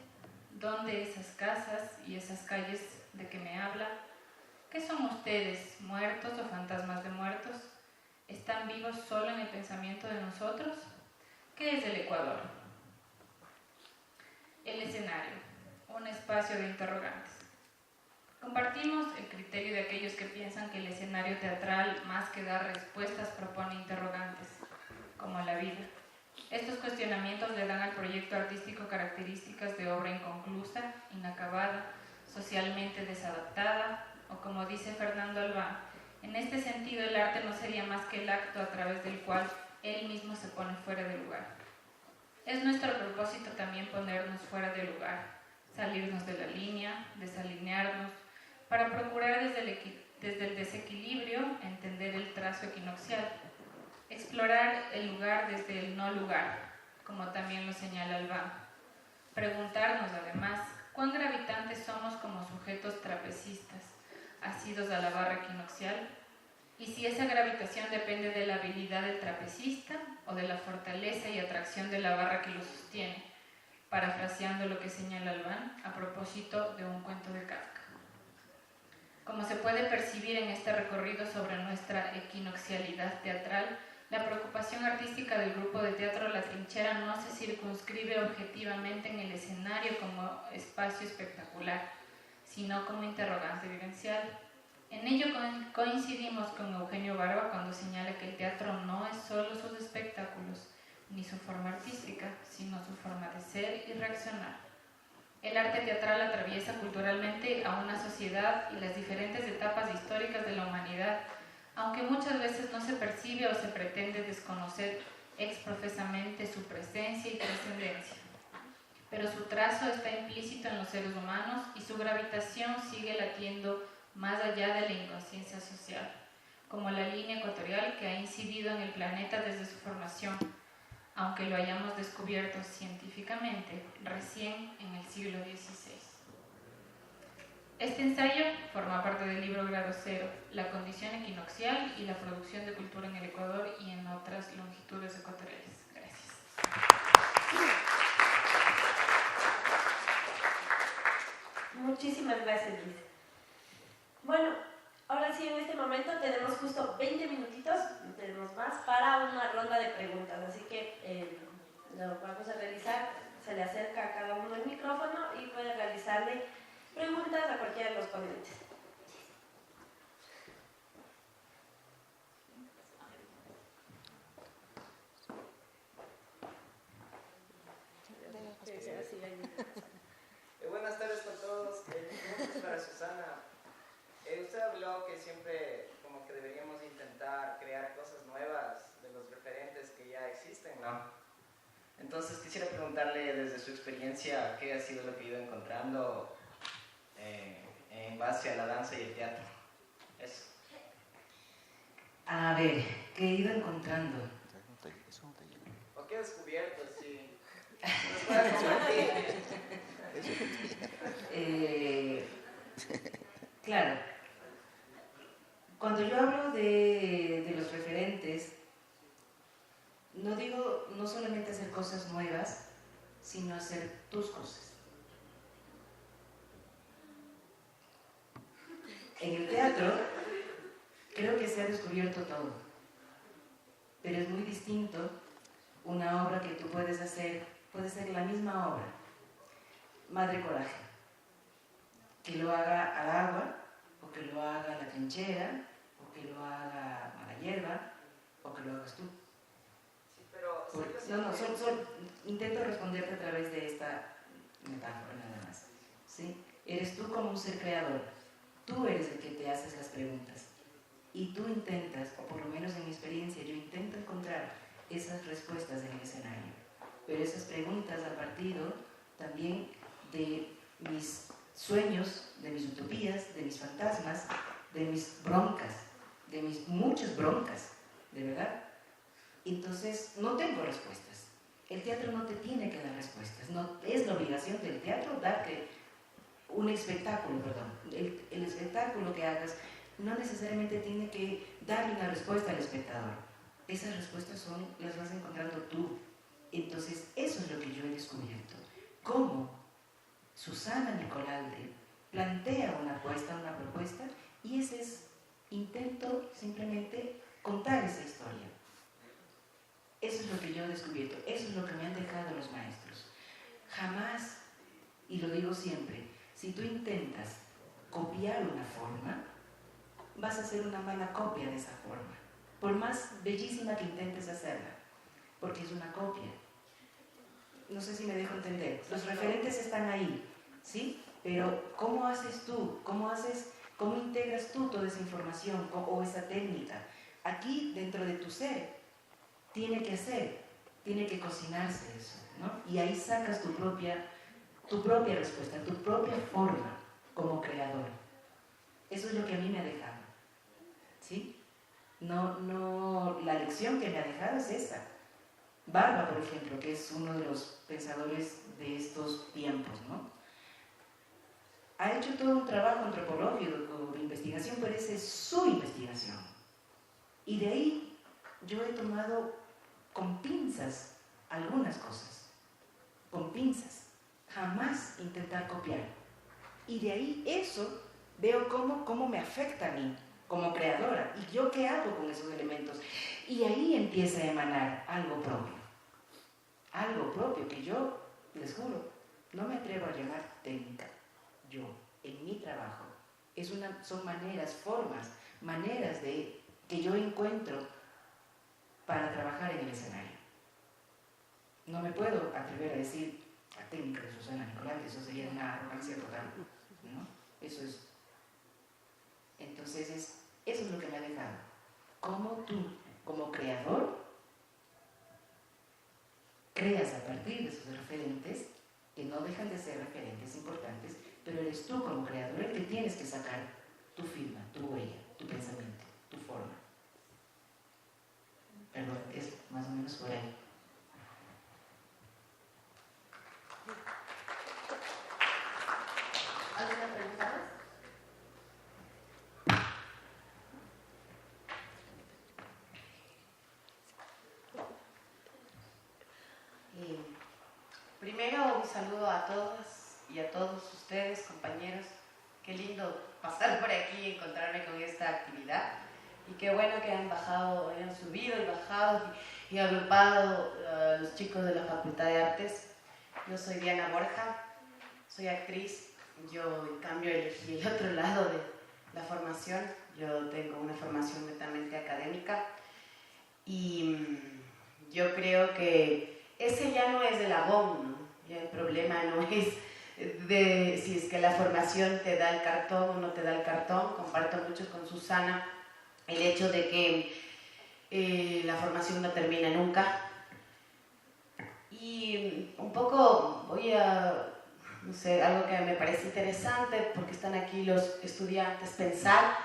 ¿Dónde esas casas y esas calles de que me habla? ¿Qué son ustedes, muertos o fantasmas de muertos? ¿Están vivos solo en el pensamiento de nosotros? ¿Qué es el Ecuador? El escenario, un espacio de interrogantes. Compartimos el criterio de aquellos que piensan que el escenario teatral, más que dar respuestas, propone interrogantes, como la vida. Estos cuestionamientos le dan al proyecto artístico características de obra inconclusa, inacabada, socialmente desadaptada, o como dice Fernando Albán, en este sentido el arte no sería más que el acto a través del cual él mismo se pone fuera de lugar. Es nuestro propósito también ponernos fuera de lugar, salirnos de la línea, desalinearnos, para procurar desde el desequilibrio entender el trazo equinoccial, explorar el lugar desde el no lugar, como también lo señala Albán. Preguntarnos además cuán gravitantes somos como sujetos trapecistas, asidos a la barra equinoccial, y si esa gravitación depende de la habilidad del trapecista o de la fortaleza y atracción de la barra que lo sostiene, parafraseando lo que señala Albán a propósito de un cuento de Kafka. Como se puede percibir en este recorrido sobre nuestra equinoccialidad teatral, la preocupación artística del grupo de teatro La Trinchera no se circunscribe objetivamente en el escenario como espacio espectacular, sino como interrogante vivencial. En ello coincidimos con Eugenio Barba cuando señala que el teatro no es solo sus espectáculos, ni su forma artística, sino su forma de ser y reaccionar. El arte teatral atraviesa culturalmente a una sociedad y las diferentes etapas históricas de la humanidad, aunque muchas veces no se percibe o se pretende desconocer exprofesamente su presencia y trascendencia. Pero su trazo está implícito en los seres humanos y su gravitación sigue latiendo más allá de la inconsciencia social, como la línea ecuatorial que ha incidido en el planeta desde su formación, aunque lo hayamos descubierto científicamente recién en el siglo XVI. Este ensayo forma parte del libro Grado Cero, la condición equinoccial y la producción de cultura en el Ecuador y en otras longitudes ecuatoriales. Gracias. Muchísimas gracias, Liz. Bueno, ahora sí, en este momento tenemos justo 20 minutitos, no tenemos más, para una ronda de preguntas. Así que lo vamos a realizar, se le acerca a cada uno el micrófono y puede realizarle preguntas a cualquiera de los ponentes. Buenas tardes con todos. Mi pregunta es para Susana. Usted habló que siempre como que deberíamos intentar crear cosas nuevas de los referentes que ya existen, ¿no? Entonces quisiera preguntarle desde su experiencia qué ha sido lo que ha ido encontrando en base a la danza y el teatro. Eso. A ver, ¿qué he ido encontrando? ¿O qué he descubierto? Sí. ¿Nos puede compartir? Claro, cuando yo hablo de los referentes, no digo no solamente hacer cosas nuevas, sino hacer tus cosas. En el teatro creo que se ha descubierto todo, pero es muy distinto una obra que tú puedes hacer, puede ser la misma obra, Madre Coraje, que lo haga al agua, o que lo haga La Trinchera, o que lo haga a la hierba, o que lo hagas tú. Sí, pero... Intento responderte a través de esta metáfora nada más. ¿Sí? Eres tú como un ser creador, tú eres el que te haces las preguntas, y tú intentas, o por lo menos en mi experiencia, yo intento encontrar esas respuestas en el escenario, pero esas preguntas han partido también de mis sueños, de mis utopías, de mis fantasmas, de mis broncas, de mis muchas broncas, de verdad. Entonces, no tengo respuestas. El teatro no te tiene que dar respuestas. No es la obligación del teatro darte un espectáculo, perdón. El espectáculo que hagas no necesariamente tiene que darle una respuesta al espectador. Esas respuestas las vas encontrando tú. Entonces, eso es lo que yo he descubierto. Cómo Susana Nicolalde plantea una propuesta, y ese es, intento simplemente contar esa historia. Eso es lo que yo he descubierto, eso es lo que me han dejado los maestros. Jamás, y lo digo siempre, si tú intentas copiar una forma, vas a hacer una mala copia de esa forma, por más bellísima que intentes hacerla, porque es una copia. No sé si me dejo entender. Los referentes están ahí, ¿sí? Pero ¿cómo haces tú? ¿Cómo integras tú toda esa información o esa técnica? Aquí, dentro de tu ser, tiene que cocinarse eso, ¿no? Y ahí sacas tu propia respuesta, tu propia forma como creador. Eso es lo que a mí me ha dejado, ¿sí? No, la lección que me ha dejado es esa. Barba, por ejemplo, que es uno de los pensadores de estos tiempos, ¿no? Ha hecho todo un trabajo antropológico de investigación, pero esa es su investigación. Y de ahí yo he tomado con pinzas algunas cosas, con pinzas, jamás intentar copiar. Y de ahí eso veo cómo me afecta a mí como creadora, y yo qué hago con esos elementos. Y ahí empieza a emanar algo propio que yo, les juro, no me atrevo a llamar técnica. Yo, en mi trabajo, son maneras que yo encuentro para trabajar en el escenario. No me puedo atrever a decir la técnica de Susana Nicolalde, eso sería una arrogancia total, ¿no? Entonces eso es lo que me ha dejado. Cómo tú, como creador, creas a partir de esos referentes, que no dejan de ser referentes importantes, pero eres tú como creador el que tienes que sacar tu firma, tu huella, tu pensamiento, tu forma. Perdón, es más o menos por ahí. ¿Alguna pregunta más? Primero, un saludo a todas y a todos ustedes, compañeros. Qué lindo pasar por aquí y encontrarme con esta actividad. Y qué bueno que han subido y bajado y agrupado a los chicos de la Facultad de Artes. Yo soy Diana Borja, soy actriz. Yo, en cambio, elegí el otro lado de la formación. Yo tengo una formación netamente académica y yo creo que ese ya no es de la BOM, ¿no? Ya el problema no es de si es que la formación te da el cartón o no te da el cartón. Comparto mucho con Susana el hecho de que la formación no termina nunca. Y un poco voy a, no sé, algo que me parece interesante, porque están aquí los estudiantes, pensar,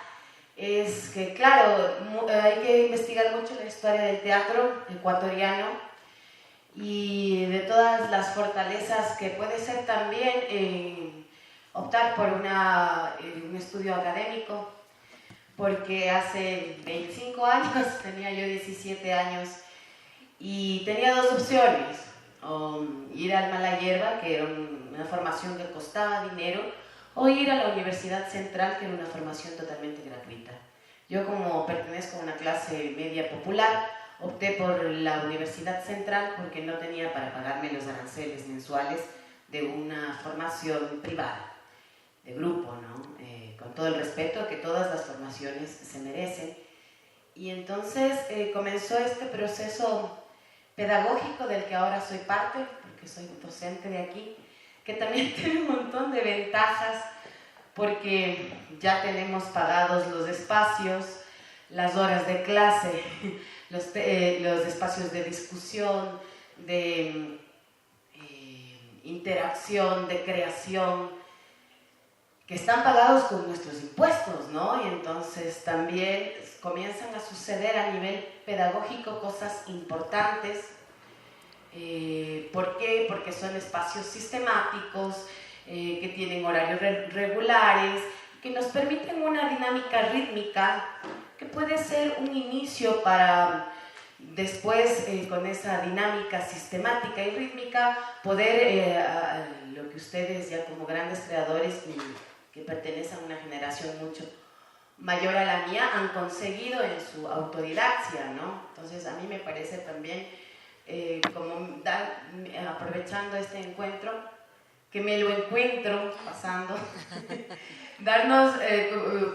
es que, claro, hay que investigar mucho la historia del teatro ecuatoriano y de todas las fortalezas que puede ser también optar por un estudio académico, porque hace 25 años, tenía yo 17 años, y tenía dos opciones: o ir al Mala Hierba, que era una formación que costaba dinero, o ir a la Universidad Central, que era una formación totalmente gratuita. Yo, como pertenezco a una clase media popular, opté por la Universidad Central porque no tenía para pagarme los aranceles mensuales de una formación privada, de grupo, ¿no? Con todo el respeto que todas las formaciones se merecen. Y entonces comenzó este proceso pedagógico del que ahora soy parte, porque soy docente de aquí, que también tiene un montón de ventajas, porque ya tenemos pagados los espacios, las horas de clase, los espacios de discusión, de interacción, de creación, que están pagados con nuestros impuestos, ¿no? Y entonces también comienzan a suceder a nivel pedagógico cosas importantes. ¿Por qué? Porque son espacios sistemáticos, que tienen horarios regulares, que nos permiten una dinámica rítmica que puede ser un inicio para después, con esa dinámica sistemática y rítmica, poder, lo que ustedes ya como grandes creadores que pertenecen a una generación mucho mayor a la mía, han conseguido en su autodidaxia, ¿no? Entonces a mí me parece también, aprovechando este encuentro, que me lo encuentro pasando, darnos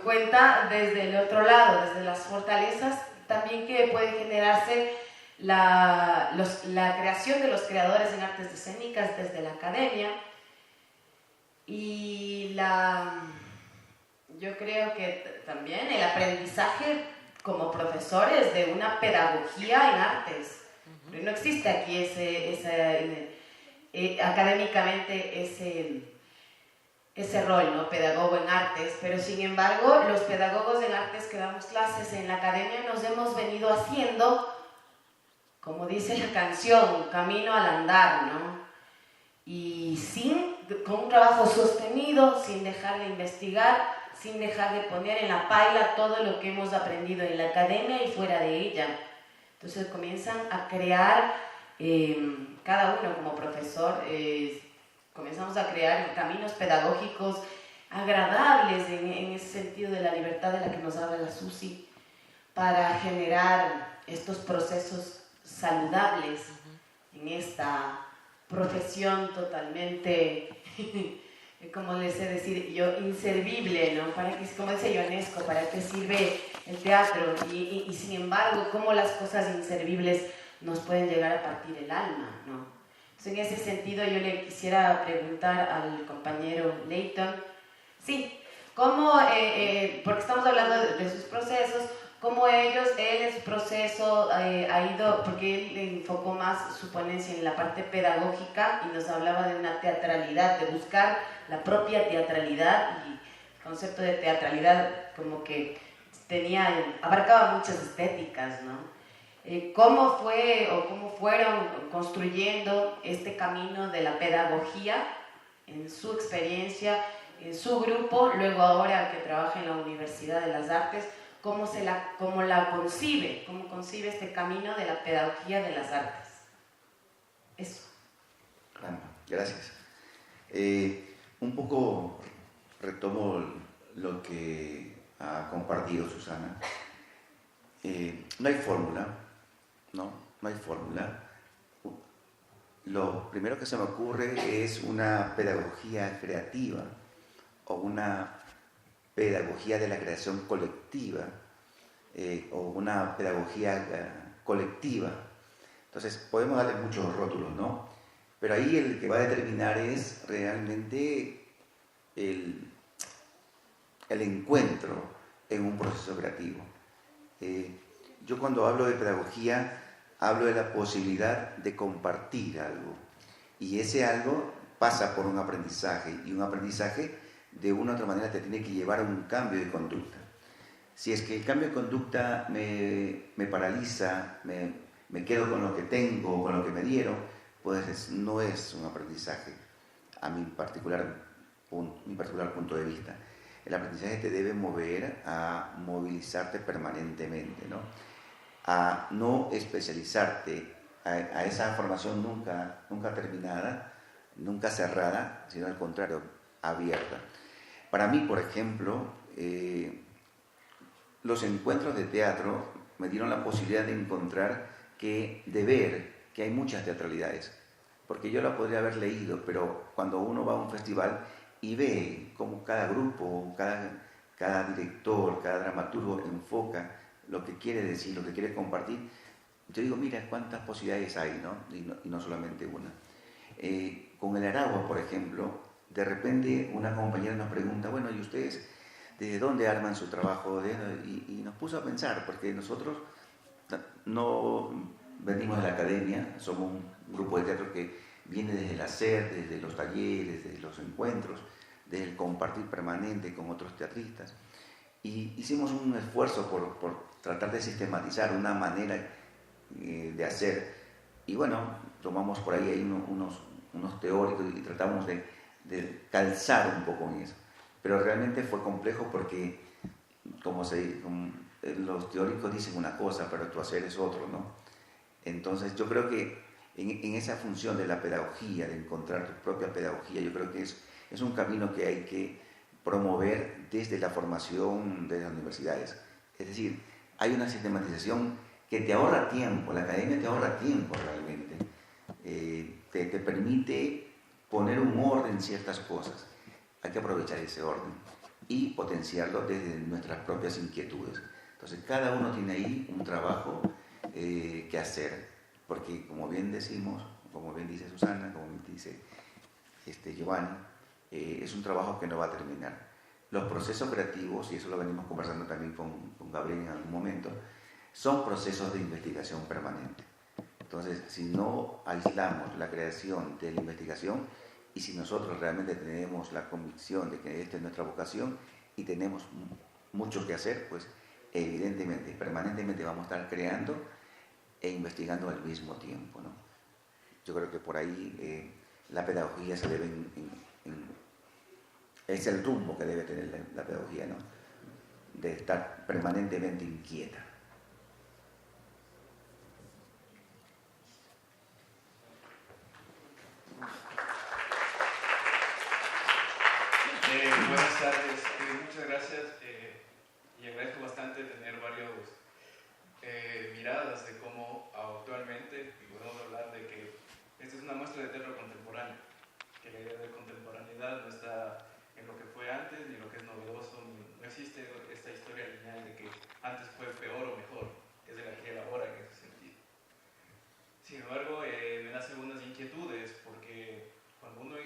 cuenta desde el otro lado, desde las fortalezas, también que puede generarse la creación de los creadores en artes escénicas desde la academia, y yo creo que también el aprendizaje como profesores de una pedagogía en artes. No existe aquí académicamente ese rol, ¿no? Pedagogo en artes, pero sin embargo los pedagogos en artes que damos clases en la academia nos hemos venido haciendo, como dice la canción, camino al andar, ¿no? Y con un trabajo sostenido, sin dejar de investigar, sin dejar de poner en la paila todo lo que hemos aprendido en la academia y fuera de ella. Entonces comienzan a crear, cada uno como profesor, comenzamos a crear caminos pedagógicos agradables en ese sentido de la libertad de la que nos habla la Susi, para generar estos procesos saludables en esta profesión totalmente, como les sé decir yo, inservible, ¿no? Para que, como dice Ionesco, ¿para qué sirve el teatro? Y sin embargo, cómo las cosas inservibles nos pueden llegar a partir el alma, ¿no? Entonces, en ese sentido, yo le quisiera preguntar al compañero Leighton, sí, cómo, porque estamos hablando de sus procesos, cómo él en su proceso ha ido, porque él enfocó más su ponencia en la parte pedagógica y nos hablaba de una teatralidad, de buscar la propia teatralidad, y el concepto de teatralidad como que abarcaba muchas estéticas, ¿no? ¿Cómo fue o cómo fueron construyendo este camino de la pedagogía en su experiencia, en su grupo, luego ahora que trabaja en la Universidad de las Artes? ¿Cómo concibe este camino de la pedagogía de las artes? Eso. Gracias. Un poco retomo lo que ha compartido Susana. No hay fórmula, ¿no? No hay fórmula. Lo primero que se me ocurre es una pedagogía creativa o una pedagogía de la creación colectiva, o una pedagogía colectiva. Entonces podemos darle muchos rótulos, ¿no? Pero ahí el que va a determinar es realmente el encuentro en un proceso creativo. Yo cuando hablo de pedagogía hablo de la posibilidad de compartir algo, y ese algo pasa por un aprendizaje, y un aprendizaje de una u otra manera te tiene que llevar a un cambio de conducta. Si es que el cambio de conducta me paraliza, me quedo con lo que tengo, con lo que me dieron, pues no es un aprendizaje, a mi particular punto de vista. El aprendizaje te debe mover a movilizarte permanentemente, ¿no? A no especializarte, a esa formación nunca terminada, nunca cerrada, sino al contrario, abierta. Para mí, por ejemplo, los encuentros de teatro me dieron la posibilidad de encontrar de ver que hay muchas teatralidades, porque yo la podría haber leído, pero cuando uno va a un festival y ve cómo cada grupo, cada director, cada dramaturgo enfoca lo que quiere decir, lo que quiere compartir, yo digo, mira cuántas posibilidades hay, ¿no? Y no solamente una. Con el Aragua, por ejemplo, de repente una compañera nos pregunta, bueno, ¿y ustedes desde dónde arman su trabajo? Y nos puso a pensar, porque nosotros no venimos de la academia, somos un grupo de teatro que viene desde el hacer, desde los talleres, desde los encuentros, desde el compartir permanente con otros teatristas. Y hicimos un esfuerzo por tratar de sistematizar una manera de hacer. Y bueno, tomamos por ahí unos teóricos y tratamos de calzar un poco en eso. Pero realmente fue complejo porque, como los teóricos dicen una cosa, pero tu hacer es otro, ¿no? Entonces yo creo que en esa función de la pedagogía, de encontrar tu propia pedagogía, yo creo que es un camino que hay que promover desde la formación de las universidades. Es decir, hay una sistematización que te ahorra tiempo, la academia te ahorra tiempo realmente, te permite poner un orden en ciertas cosas. Hay que aprovechar ese orden y potenciarlo desde nuestras propias inquietudes. Entonces cada uno tiene ahí un trabajo que hacer, porque como bien decimos, como bien dice Susana, como bien dice Giovanni, es un trabajo que no va a terminar. Los procesos creativos, y eso lo venimos conversando también con Gabriel en algún momento, son procesos de investigación permanente. Entonces, si no aislamos la creación de la investigación y si nosotros realmente tenemos la convicción de que esta es nuestra vocación y tenemos mucho que hacer, pues evidentemente, permanentemente vamos a estar creando e investigando al mismo tiempo, ¿no? Yo creo que por ahí la pedagogía se debe es el rumbo que debe tener la pedagogía, ¿no? De estar permanentemente inquieta. Buenas tardes, muchas gracias y agradezco bastante tener varias miradas de cómo actualmente podemos hablar de que esta es una muestra de teatro contemporáneo, que la idea de contemporaneidad no está en lo que fue antes ni lo que es novedoso, no existe esta historia lineal de que antes fue peor o mejor, es de la que ahora en ese sentido. Sin embargo, me nacen algunas inquietudes porque cuando uno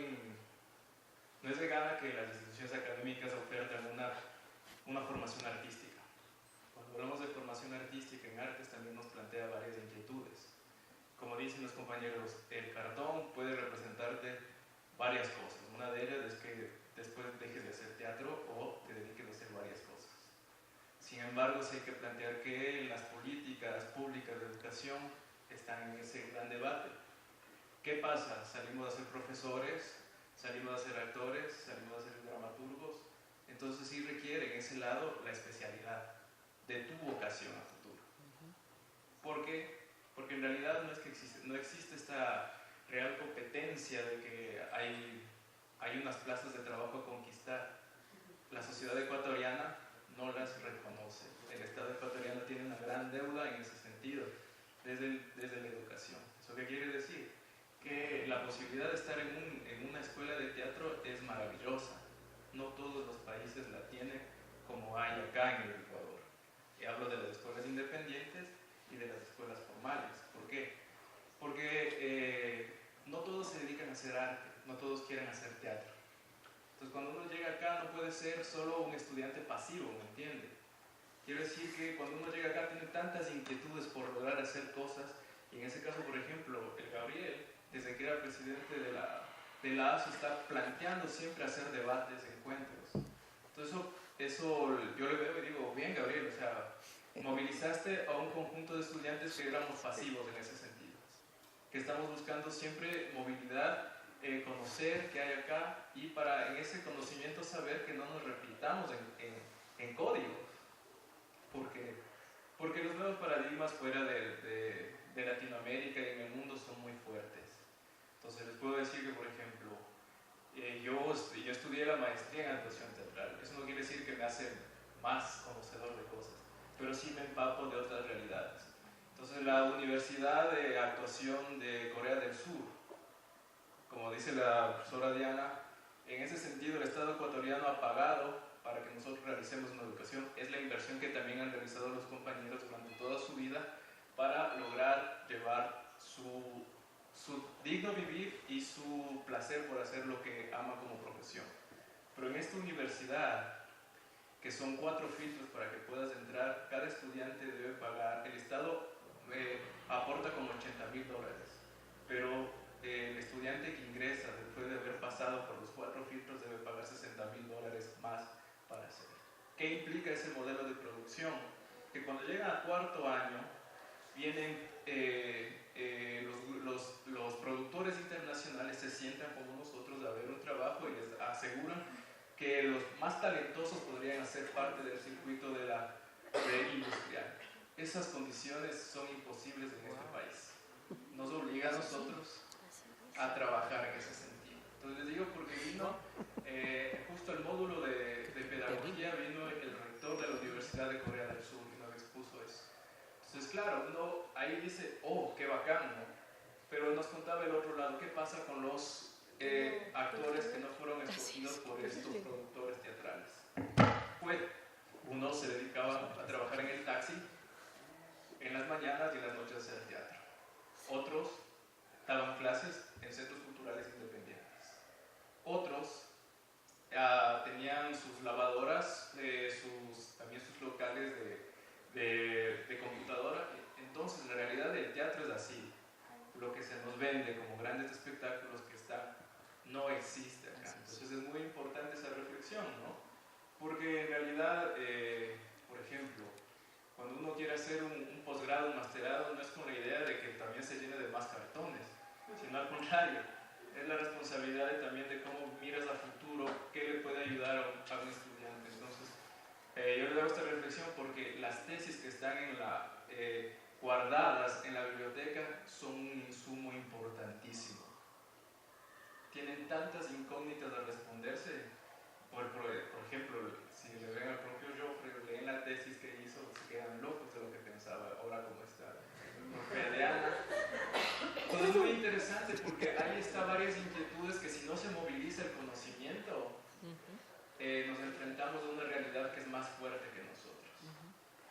no es de gana que las instituciones académicas ofertan una formación artística. Cuando hablamos de formación artística en artes también nos plantea varias inquietudes. Como dicen los compañeros, el cartón puede representarte varias cosas. Una de ellas es que después dejes de hacer teatro o te dediques a hacer varias cosas. Sin embargo, sí hay que plantear que las políticas públicas de educación están en ese gran debate. ¿Qué pasa? Salimos a ser profesores, salimos a ser actores, salimos a ser dramaturgos, entonces sí requiere en ese lado la especialidad de tu vocación a futuro. ¿Por qué? Porque en realidad no existe esta real competencia de que hay unas plazas de trabajo a conquistar. La sociedad ecuatoriana no las reconoce. El Estado ecuatoriano tiene una gran deuda en ese sentido, desde la educación. ¿Eso qué quiere decir? Que la posibilidad de estar en una escuela de teatro es maravillosa. No todos los países la tienen como hay acá en el Ecuador. Y hablo de las escuelas independientes y de las escuelas formales. ¿Por qué? Porque no todos se dedican a hacer arte, no todos quieren hacer teatro. Entonces cuando uno llega acá no puede ser solo un estudiante pasivo, ¿me entiende? Quiero decir que cuando uno llega acá tiene tantas inquietudes por lograr hacer cosas, y en ese caso, por ejemplo, el Gabriel, desde que era presidente de la ASO, está planteando siempre hacer debates, encuentros. Entonces eso yo le veo y digo, bien Gabriel, o sea, movilizaste a un conjunto de estudiantes que éramos pasivos en ese sentido, que estamos buscando siempre movilidad, conocer qué hay acá y para en ese conocimiento saber que no nos repitamos en códigos, porque los nuevos paradigmas fuera de Latinoamérica y en el mundo son muy fuertes. Entonces les puedo decir que, por ejemplo, yo estudié la maestría en actuación teatral. Eso no quiere decir que me hace más conocedor de cosas, pero sí me empapo de otras realidades. Entonces la Universidad de Actuación de Corea del Sur, como dice la profesora Diana, en ese sentido el Estado ecuatoriano ha pagado para que nosotros realicemos una educación. Es la inversión que también han realizado los compañeros durante toda su vida para lograr llevar su digno vivir y su placer por hacer lo que ama como profesión. Pero en esta universidad, que son 4 filtros para que puedas entrar, cada estudiante debe pagar, el Estado aporta como $80.000, pero el estudiante que ingresa después de haber pasado por los 4 filtros debe pagar $60.000 más para hacer. ¿Qué implica ese modelo de producción? Que cuando llegan a 4º año vienen los productores internacionales se sientan como nosotros a ver un trabajo y les aseguran que los más talentosos podrían hacer parte del circuito de la red industrial. Esas condiciones son imposibles en este país. Nos obliga a nosotros a trabajar en ese sentido. Entonces les digo porque vino justo el módulo de pedagogía, vino el rector de la Universidad de Corea del Sur y nos expuso eso. Entonces claro, uno ahí dice, oh, qué bacán, ¿no? Pero nos contaba el otro lado, ¿qué pasa con los actores que no fueron escogidos por estos productores teatrales? Pues uno se dedicaba a trabajar en el taxi en las mañanas y en las noches a hacer teatro. Otros daban clases en centros culturales independientes. Otros tenían sus lavadoras, también sus locales de computadora. Entonces, la realidad del teatro es así. Lo que se nos vende como grandes espectáculos que están, no existe acá. Entonces, es muy importante esa reflexión, ¿no? Porque en realidad, por ejemplo, cuando uno quiere hacer un posgrado, un masterado, no es con la idea de que también se llene de más cartones, sino al contrario, es la responsabilidad también de cómo miras a futuro, qué le puede ayudar a un estudiante. Entonces, yo le hago esta reflexión porque las tesis que están guardadas en la biblioteca son un insumo importantísimo. Tienen tantas incógnitas a responderse. Por ejemplo, si le ven al propio Joffre, leen la tesis que hizo, se quedan locos de lo que pensaba, ahora como está Ana. Entonces es muy interesante porque ahí está varias inquietudes que si no se moviliza el conocimiento, nos enfrentamos a una realidad que es más fuerte que nosotros.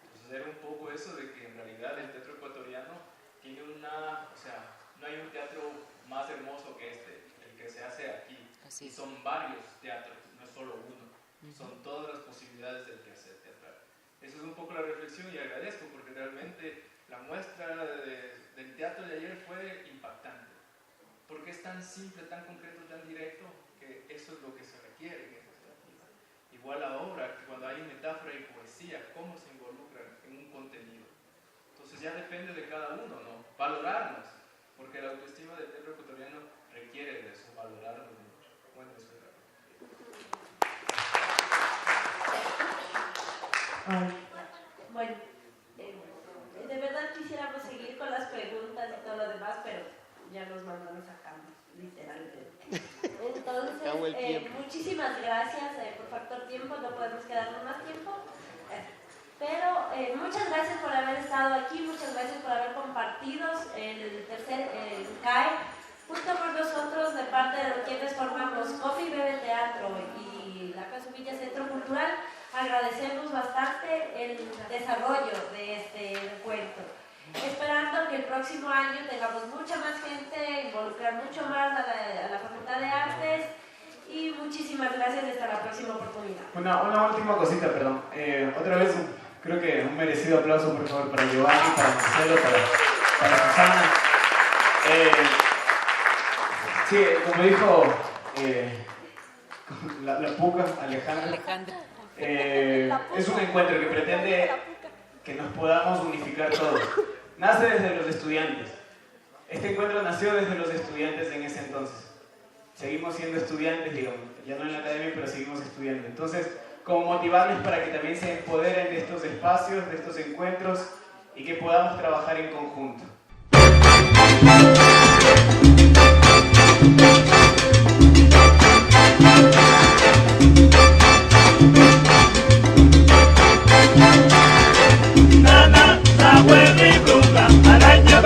Entonces era un poco eso de que en realidad el teatro ecuatoriano tiene no hay un teatro más hermoso que el que se hace aquí. Y son varios teatros, no es solo uno. Son todas las posibilidades del quehacer teatral. Eso es un poco la reflexión y agradezco porque realmente la muestra del teatro de ayer fue impactante. Porque es tan simple, tan concreto, tan directo, que eso es lo que se requiere en esta teatro. Igual ahora, cuando hay metáfora y poesía, cómo se involucran en un contenido. Entonces ya depende de cada uno, ¿no? Valorarnos, porque la autoestima del teatro ecuatoriano requiere de eso, valorarnos mucho. Bueno, eso era. Bueno, de verdad quisiéramos seguir con las preguntas y todo lo demás, pero ya nos mandamos a cambio, literalmente. Entonces, muchísimas gracias por factor tiempo, no podemos quedarnos más tiempo. Pero muchas gracias por haber estado aquí, muchas gracias por haber compartido el tercer CAE junto con nosotros de parte de quienes formamos Coffee Bebe Teatro y la Casubilla Centro Cultural. Agradecemos bastante el desarrollo de este encuentro, esperando que el próximo año tengamos mucha más gente, involucrar mucho más a la Facultad de Artes y muchísimas gracias y hasta la próxima oportunidad. Una última cosita, perdón. Otra vez, creo que un merecido aplauso por favor para Giovanni, para Marcelo, para Susana. Sí, como dijo la Puca, Alejandra. Es un encuentro que pretende que nos podamos unificar todos. Nace desde los estudiantes. Este encuentro nació desde los estudiantes en ese entonces. Seguimos siendo estudiantes, digamos, ya no en la academia, pero seguimos estudiando. Entonces, como motivarles para que también se empoderen de estos espacios, de estos encuentros y que podamos trabajar en conjunto. Nana, la huevi bruja, araña,